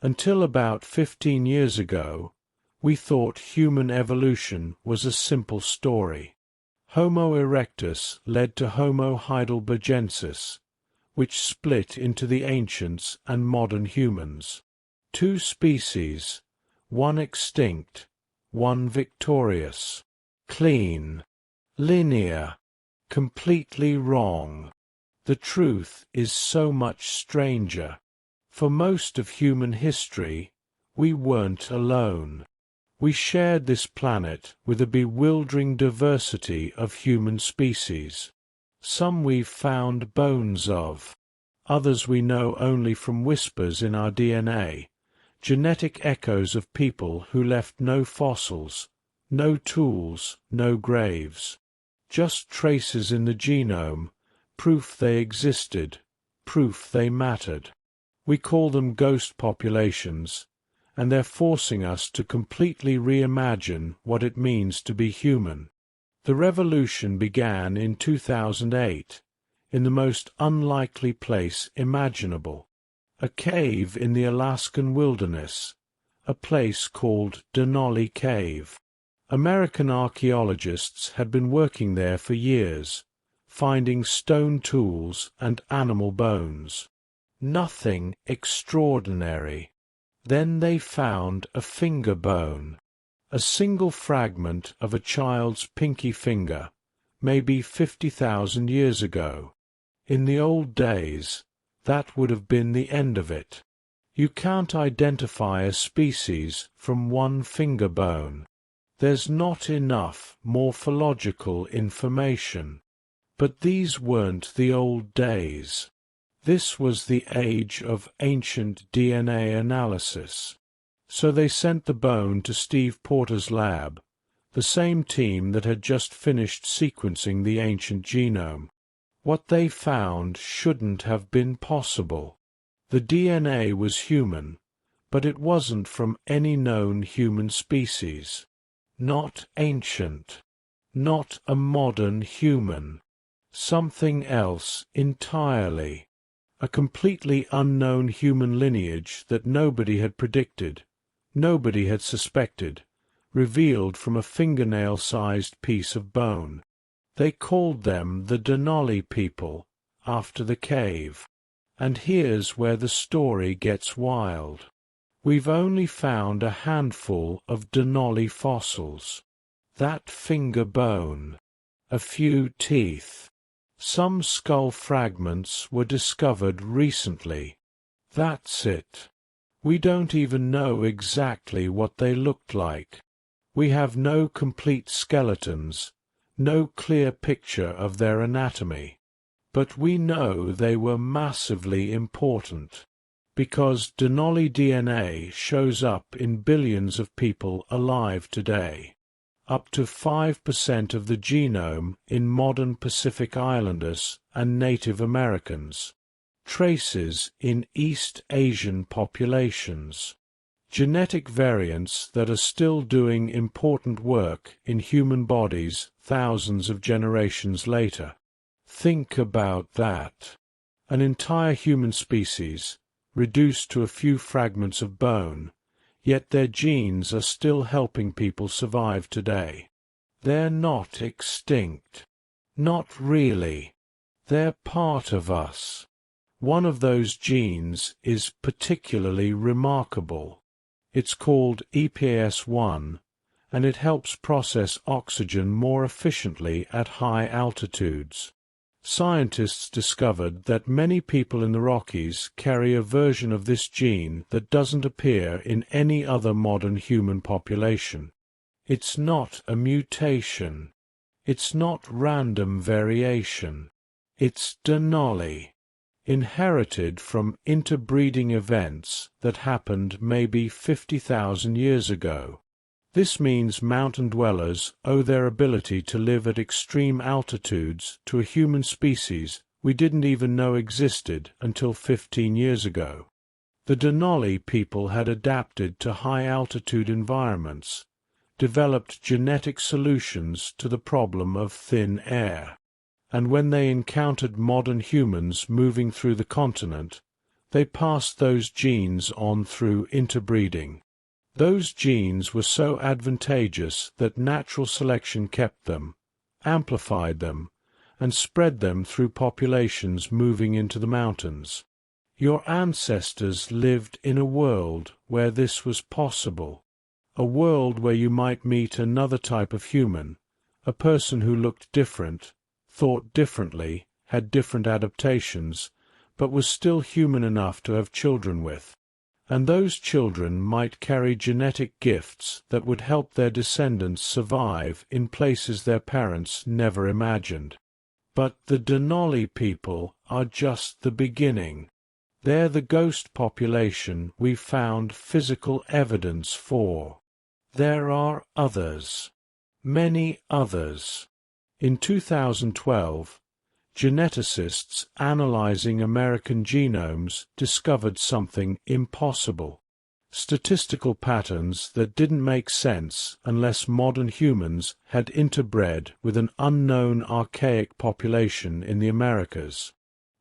Until about 15 years ago, we thought human evolution was a simple story. Homo erectus led to Homo heidelbergensis, which split into the ancients and modern humans. Two species, one extinct, one victorious. Clean, linear, completely wrong. The truth is so much stranger. For most of human history, we weren't alone. We shared this planet with a bewildering diversity of human species. Some we've found bones of, others we know only from whispers in our DNA, genetic echoes of people who left no fossils, no tools, no graves. Just traces in the genome, proof they existed, proof they mattered. We call them ghost populations, and they're forcing us to completely reimagine what it means to be human. The revolution began in 2008, in the most unlikely place imaginable, a cave in the Alaskan wilderness, a place called Denali Cave. American archaeologists had been working there for years, finding stone tools and animal bones. Nothing extraordinary. Then they found a finger bone, a single fragment of a child's pinky finger, maybe 50,000 years ago. In the old days, that would have been the end of it. You can't identify a species from one finger bone. There's not enough morphological information. But these weren't the old days. This was the age of ancient DNA analysis. So they sent the bone to Steve Porter's lab, the same team that had just finished sequencing the ancient genome. What they found shouldn't have been possible. The DNA was human, but it wasn't from any known human species. Not ancient. Not a modern human. Something else entirely. A completely unknown human lineage that nobody had predicted, nobody had suspected, revealed from a fingernail-sized piece of bone. They called them the Denali people, after the cave. And here's where the story gets wild. We've only found a handful of Denali fossils. That finger bone. A few teeth. Some skull fragments were discovered recently. That's it. We don't even know exactly what they looked like. We have no complete skeletons, no clear picture of their anatomy. But we know they were massively important, because Denali DNA shows up in billions of people alive today. Up to 5% of the genome in modern Pacific Islanders and Native Americans. Traces in East Asian populations. Genetic variants that are still doing important work in human bodies thousands of generations later. Think about that. An entire human species, reduced to a few fragments of bone, yet their genes are still helping people survive today. They're not extinct. Not really. They're part of us. One of those genes is particularly remarkable. It's called EPAS1, and it helps process oxygen more efficiently at high altitudes. Scientists discovered that many people in the Rockies carry a version of this gene that doesn't appear in any other modern human population. It's not a mutation. It's not random variation. It's Denali, inherited from interbreeding events that happened maybe 50,000 years ago. This means mountain dwellers owe their ability to live at extreme altitudes to a human species we didn't even know existed until 15 years ago. The Denali people had adapted to high-altitude environments, developed genetic solutions to the problem of thin air, and when they encountered modern humans moving through the continent, They passed those genes on through interbreeding. Those genes were so advantageous that natural selection kept them, amplified them, and spread them through populations moving into the mountains. Your ancestors lived in a world where this was possible, a world where you might meet another type of human, a person who looked different, thought differently, had different adaptations, but was still human enough to have children with. And those children might carry genetic gifts that would help their descendants survive in places their parents never imagined. But the Denali people are just the beginning. They're the ghost population we found physical evidence for. There are others. Many others. In 2012, geneticists analyzing American genomes discovered something impossible. Statistical patterns that didn't make sense unless modern humans had interbred with an unknown archaic population in the Americas.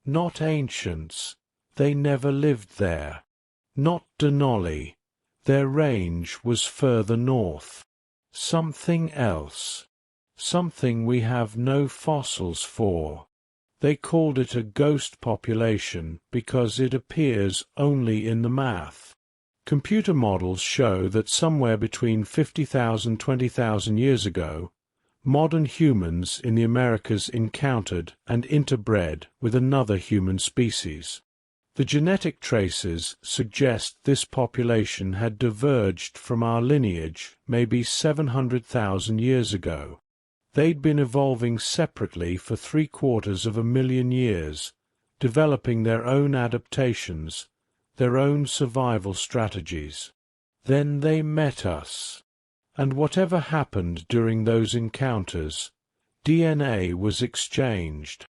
Not ancients. They never lived there. Not Denali. Their range was further north. Something else. Something we have no fossils for. They called it a ghost population because it appears only in the math. Computer models show that somewhere between 50,000 and 20,000 years ago, modern humans in the Americas encountered and interbred with another human species. The genetic traces suggest this population had diverged from our lineage maybe 700,000 years ago. They'd been evolving separately for 750,000 years, developing their own adaptations, their own survival strategies. Then they met us. And whatever happened during those encounters, DNA was exchanged.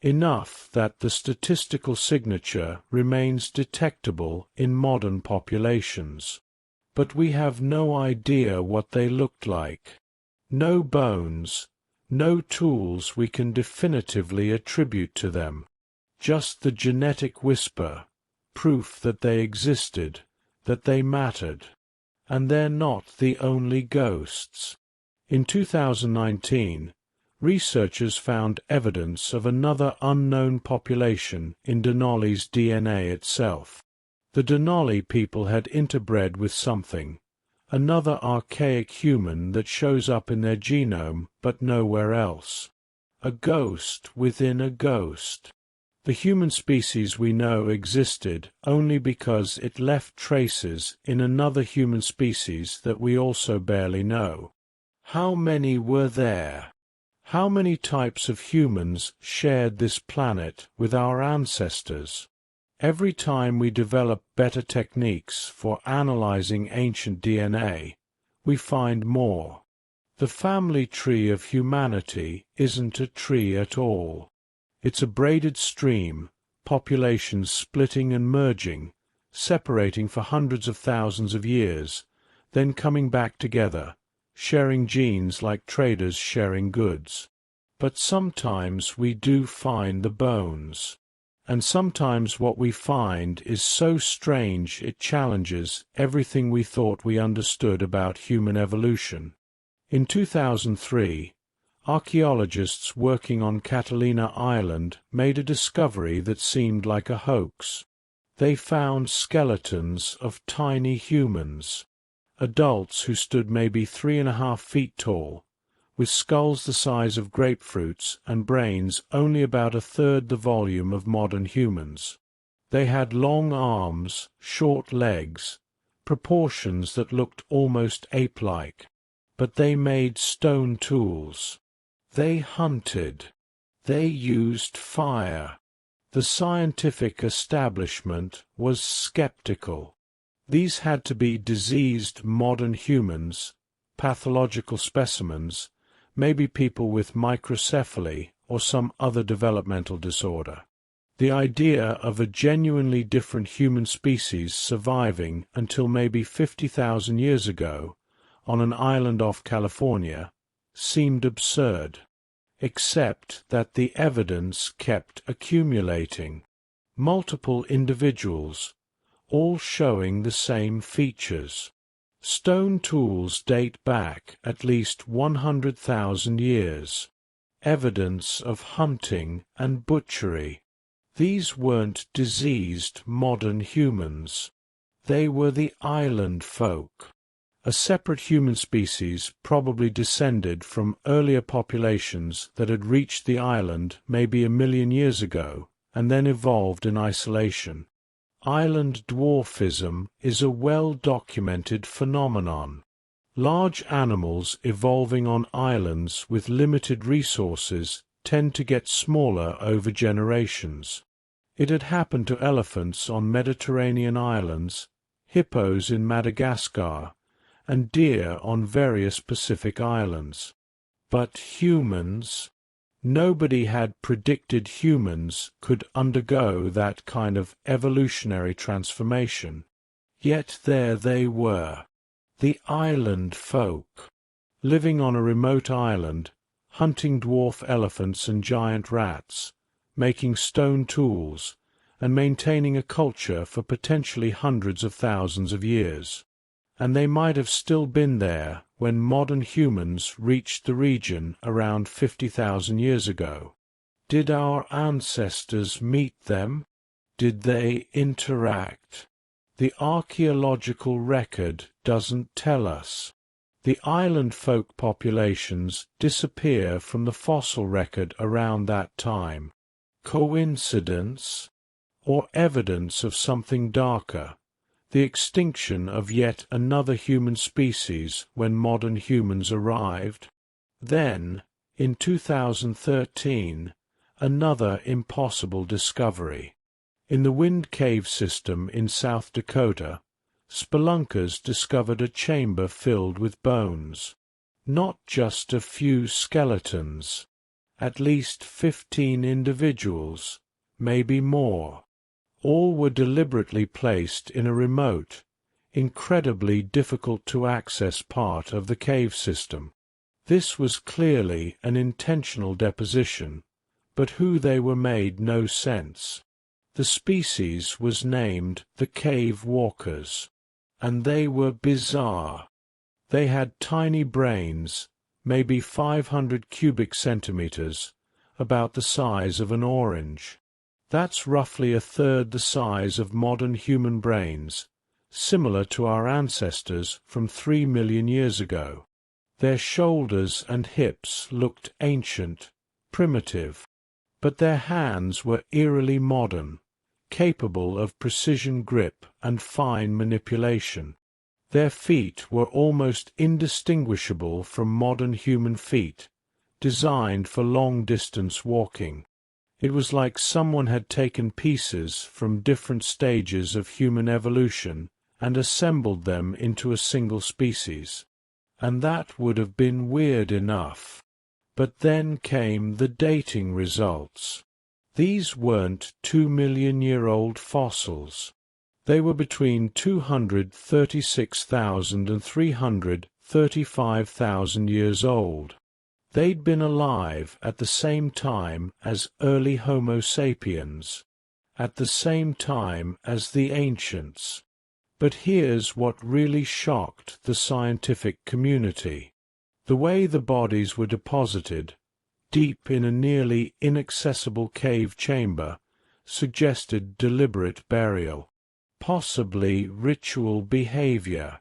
Enough that the statistical signature remains detectable in modern populations. But we have no idea what they looked like. No bones, no tools we can definitively attribute to them. Just the genetic whisper, proof that they existed, that they mattered. And they're not the only ghosts. In 2019, researchers found evidence of another unknown population in Denali's DNA itself. The Denali people had interbred with something, another archaic human that shows up in their genome but nowhere else. A ghost within a ghost. The human species we know existed only because it left traces in another human species that we also barely know. How many were there? How many types of humans shared this planet with our ancestors? Every time we develop better techniques for analyzing ancient DNA, we find more. The family tree of humanity isn't a tree at all. It's a braided stream, populations splitting and merging, separating for hundreds of thousands of years, then coming back together, sharing genes like traders sharing goods. But sometimes we do find the bones. And sometimes what we find is so strange it challenges everything we thought we understood about human evolution. In 2003, archaeologists working on Catalina Island made a discovery that seemed like a hoax. They found skeletons of tiny humans, adults who stood maybe 3.5 feet tall, with skulls the size of grapefruits and brains only about a third the volume of modern humans. They had long arms, short legs, proportions that looked almost ape-like. But they made stone tools. They hunted. They used fire. The scientific establishment was skeptical. These had to be diseased modern humans, pathological specimens, maybe people with microcephaly or some other developmental disorder. The idea of a genuinely different human species surviving until maybe 50,000 years ago on an island off California seemed absurd, except that the evidence kept accumulating. multiple individuals, all showing the same features. Stone tools date back at least 100,000 years, evidence of hunting and butchery. These weren't diseased modern humans. They were the island folk, a separate human species probably descended from earlier populations that had reached the island maybe 1 million years ago and then evolved in isolation. Island dwarfism is a well-documented phenomenon. Large animals evolving on islands with limited resources tend to get smaller over generations. It had happened to elephants on Mediterranean islands, hippos in Madagascar, and deer on various Pacific islands. But humans? Nobody had predicted humans could undergo that kind of evolutionary transformation. Yet there they were, the island folk, living on a remote island, hunting dwarf elephants and giant rats, making stone tools, and maintaining a culture for potentially hundreds of thousands of years. And they might have still been there when modern humans reached the region around 50,000 years ago. Did our ancestors meet them? Did they interact? The archaeological record doesn't tell us. The island folk populations disappear from the fossil record around that time. Coincidence? Or evidence of something darker? The extinction of yet another human species when modern humans arrived? Then, in 2013, another impossible discovery. In the Wind Cave system in South Dakota, spelunkers discovered a chamber filled with bones. Not just a few skeletons. At least 15 individuals, maybe more. All were deliberately placed in a remote, incredibly difficult-to-access part of the cave system. This was clearly an intentional deposition, but who they were made no sense. The species was named the cave walkers, and they were bizarre. They had tiny brains, maybe 500 cubic centimeters, about the size of an orange. That's roughly a third the size of modern human brains, similar to our ancestors from 3 million years ago. Their shoulders and hips looked ancient, primitive, but their hands were eerily modern, capable of precision grip and fine manipulation. Their feet were almost indistinguishable from modern human feet, designed for long-distance walking. It was like someone had taken pieces from different stages of human evolution and assembled them into a single species. And that would have been weird enough. But then came the dating results. These weren't 2-million-year-old fossils. They were between 236,000 and 335,000 years old. They'd been alive at the same time as early Homo sapiens, at the same time as the ancients. But here's what really shocked the scientific community. The way the bodies were deposited, deep in a nearly inaccessible cave chamber, suggested deliberate burial, possibly ritual behavior.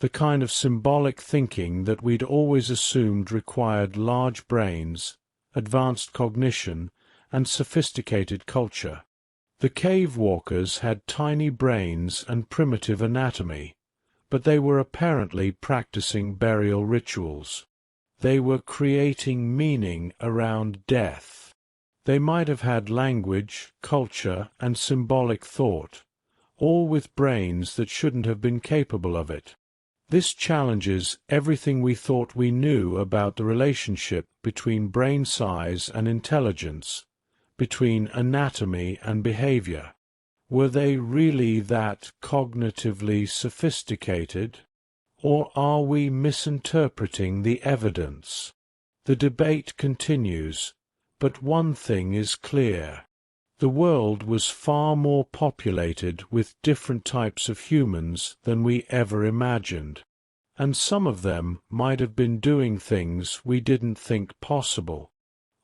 The kind of symbolic thinking that we'd always assumed required large brains, advanced cognition, and sophisticated culture. The cave walkers had tiny brains and primitive anatomy, but they were apparently practicing burial rituals. They were creating meaning around death. They might have had language, culture, and symbolic thought, all with brains that shouldn't have been capable of it. This challenges everything we thought we knew about the relationship between brain size and intelligence, between anatomy and behavior. Were they really that cognitively sophisticated? Or are we misinterpreting the evidence? The debate continues, but one thing is clear. The world was far more populated with different types of humans than we ever imagined, and some of them might have been doing things we didn't think possible.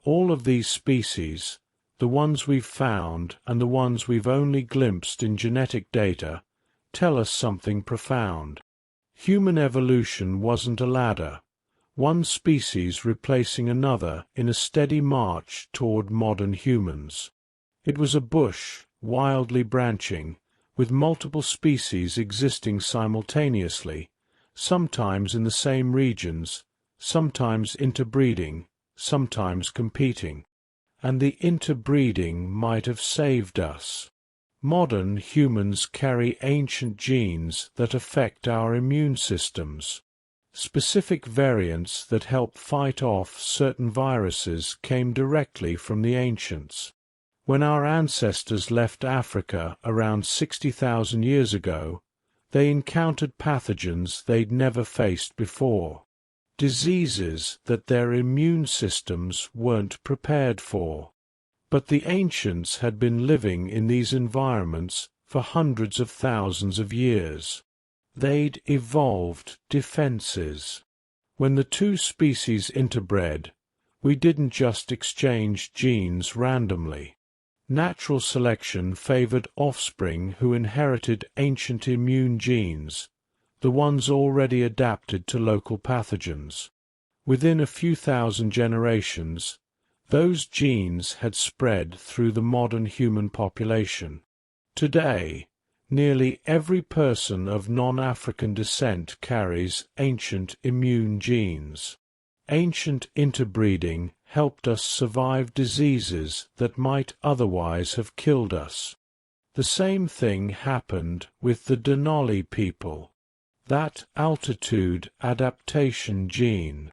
All of these species, the ones we've found and the ones we've only glimpsed in genetic data, tell us something profound. Human evolution wasn't a ladder, one species replacing another in a steady march toward modern humans. It was a bush, wildly branching, with multiple species existing simultaneously, sometimes in the same regions, sometimes interbreeding, sometimes competing. And the interbreeding might have saved us. Modern humans carry ancient genes that affect our immune systems. Specific variants that help fight off certain viruses came directly from the ancients. When our ancestors left Africa around 60,000 years ago, they encountered pathogens they'd never faced before. Diseases that their immune systems weren't prepared for. But the ancients had been living in these environments for hundreds of thousands of years. They'd evolved defenses. When the two species interbred, we didn't just exchange genes randomly. Natural selection favored offspring who inherited ancient immune genes, the ones already adapted to local pathogens. Within a few thousand generations, those genes had spread through the modern human population. Today, nearly every person of non-African descent carries ancient immune genes. Ancient interbreeding helped us survive diseases that might otherwise have killed us. The same thing happened with the Denali people. That altitude adaptation gene.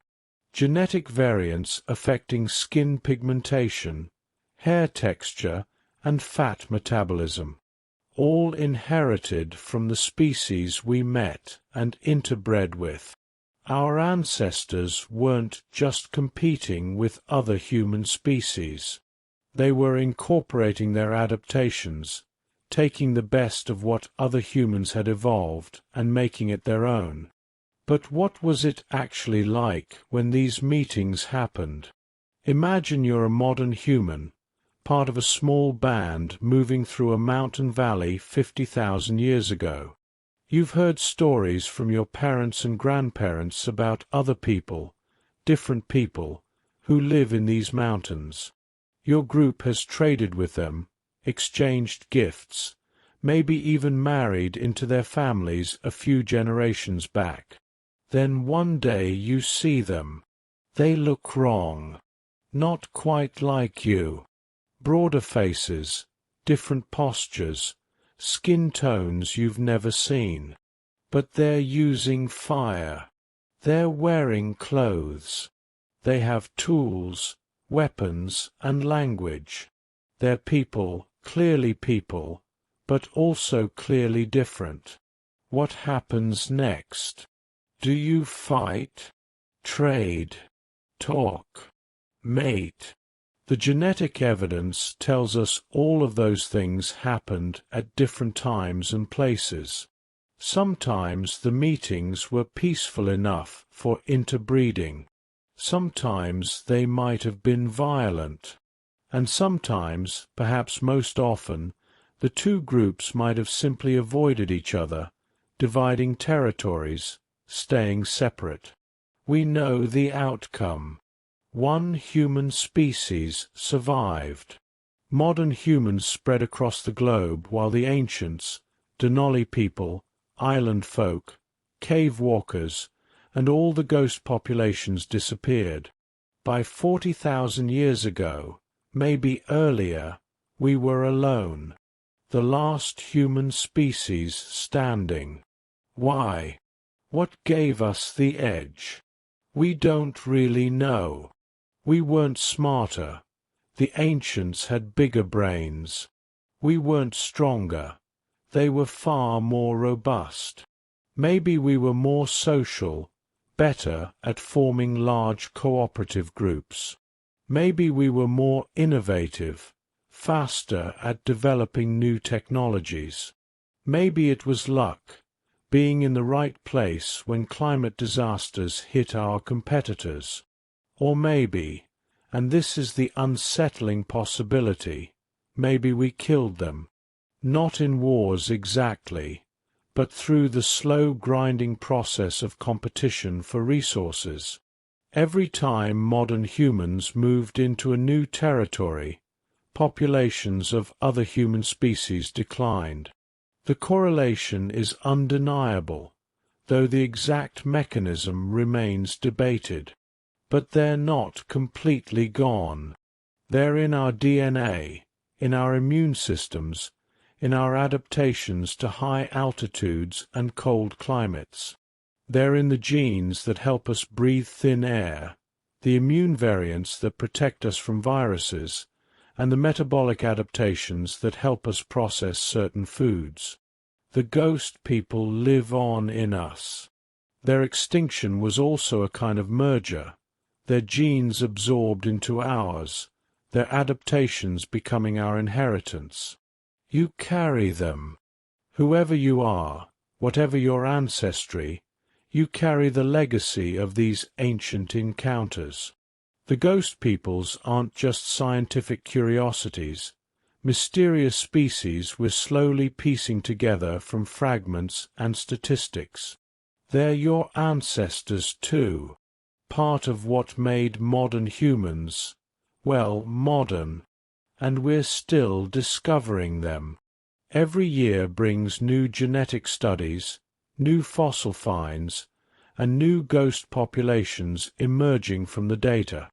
Genetic variants affecting skin pigmentation, hair texture, and fat metabolism. All inherited from the species we met and interbred with. Our ancestors weren't just competing with other human species. They were incorporating their adaptations, taking the best of what other humans had evolved and making it their own. But what was it actually like when these meetings happened? Imagine you're a modern human, part of a small band moving through a mountain valley 50,000 years ago. You've heard stories from your parents and grandparents about other people, different people, who live in these mountains. Your group has traded with them, exchanged gifts, maybe even married into their families a few generations back. Then one day you see them. They look wrong. Not quite like you. Broader faces, different postures, skin tones you've never seen. But they're using fire. They're wearing clothes. They have tools, weapons, and language. They're people, clearly people, but also clearly different. What happens next? Do you fight, trade, talk, mate? The genetic evidence tells us all of those things happened at different times and places. Sometimes the meetings were peaceful enough for interbreeding. Sometimes they might have been violent. And sometimes, perhaps most often, the two groups might have simply avoided each other, dividing territories, staying separate. We know the outcome. One human species survived. Modern humans spread across the globe while the ancients, Denali people, island folk, cave walkers, and all the ghost populations disappeared. By 40,000 years ago, maybe earlier, we were alone. The last human species standing. Why? What gave us the edge? We don't really know. We weren't smarter. The ancients had bigger brains. We weren't stronger. They were far more robust. Maybe we were more social, better at forming large cooperative groups. Maybe we were more innovative, faster at developing new technologies. Maybe it was luck, being in the right place when climate disasters hit our competitors. Or maybe, and this is the unsettling possibility, maybe we killed them. Not in wars exactly, but through the slow grinding process of competition for resources. Every time modern humans moved into a new territory, populations of other human species declined. The correlation is undeniable, though the exact mechanism remains debated. But they're not completely gone. They're in our DNA, in our immune systems, in our adaptations to high altitudes and cold climates. They're in the genes that help us breathe thin air, the immune variants that protect us from viruses, and the metabolic adaptations that help us process certain foods. The ghost people live on in us. Their extinction was also a kind of merger, their genes absorbed into ours, their adaptations becoming our inheritance. You carry them. Whoever you are, whatever your ancestry, you carry the legacy of these ancient encounters. The ghost peoples aren't just scientific curiosities, mysterious species we're slowly piecing together from fragments and statistics. They're your ancestors too, part of what made modern humans, well, modern, and we're still discovering them. Every year brings new genetic studies, new fossil finds, and new ghost populations emerging from the data.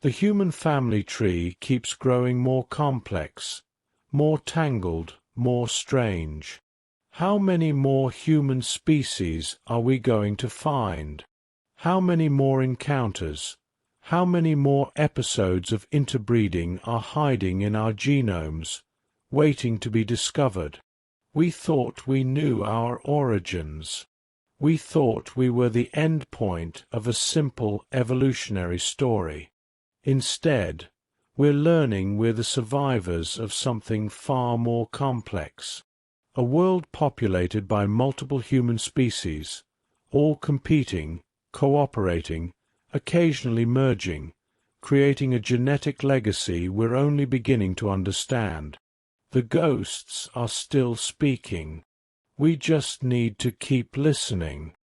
The human family tree keeps growing more complex, more tangled, more strange. How many more human species are we going to find? How many more encounters, how many more episodes of interbreeding are hiding in our genomes, waiting to be discovered? We thought we knew our origins. We thought we were the end point of a simple evolutionary story. Instead, we're learning we're the survivors of something far more complex. A world populated by multiple human species, all competing, cooperating, occasionally merging, creating a genetic legacy we're only beginning to understand. The ghosts are still speaking. We just need to keep listening.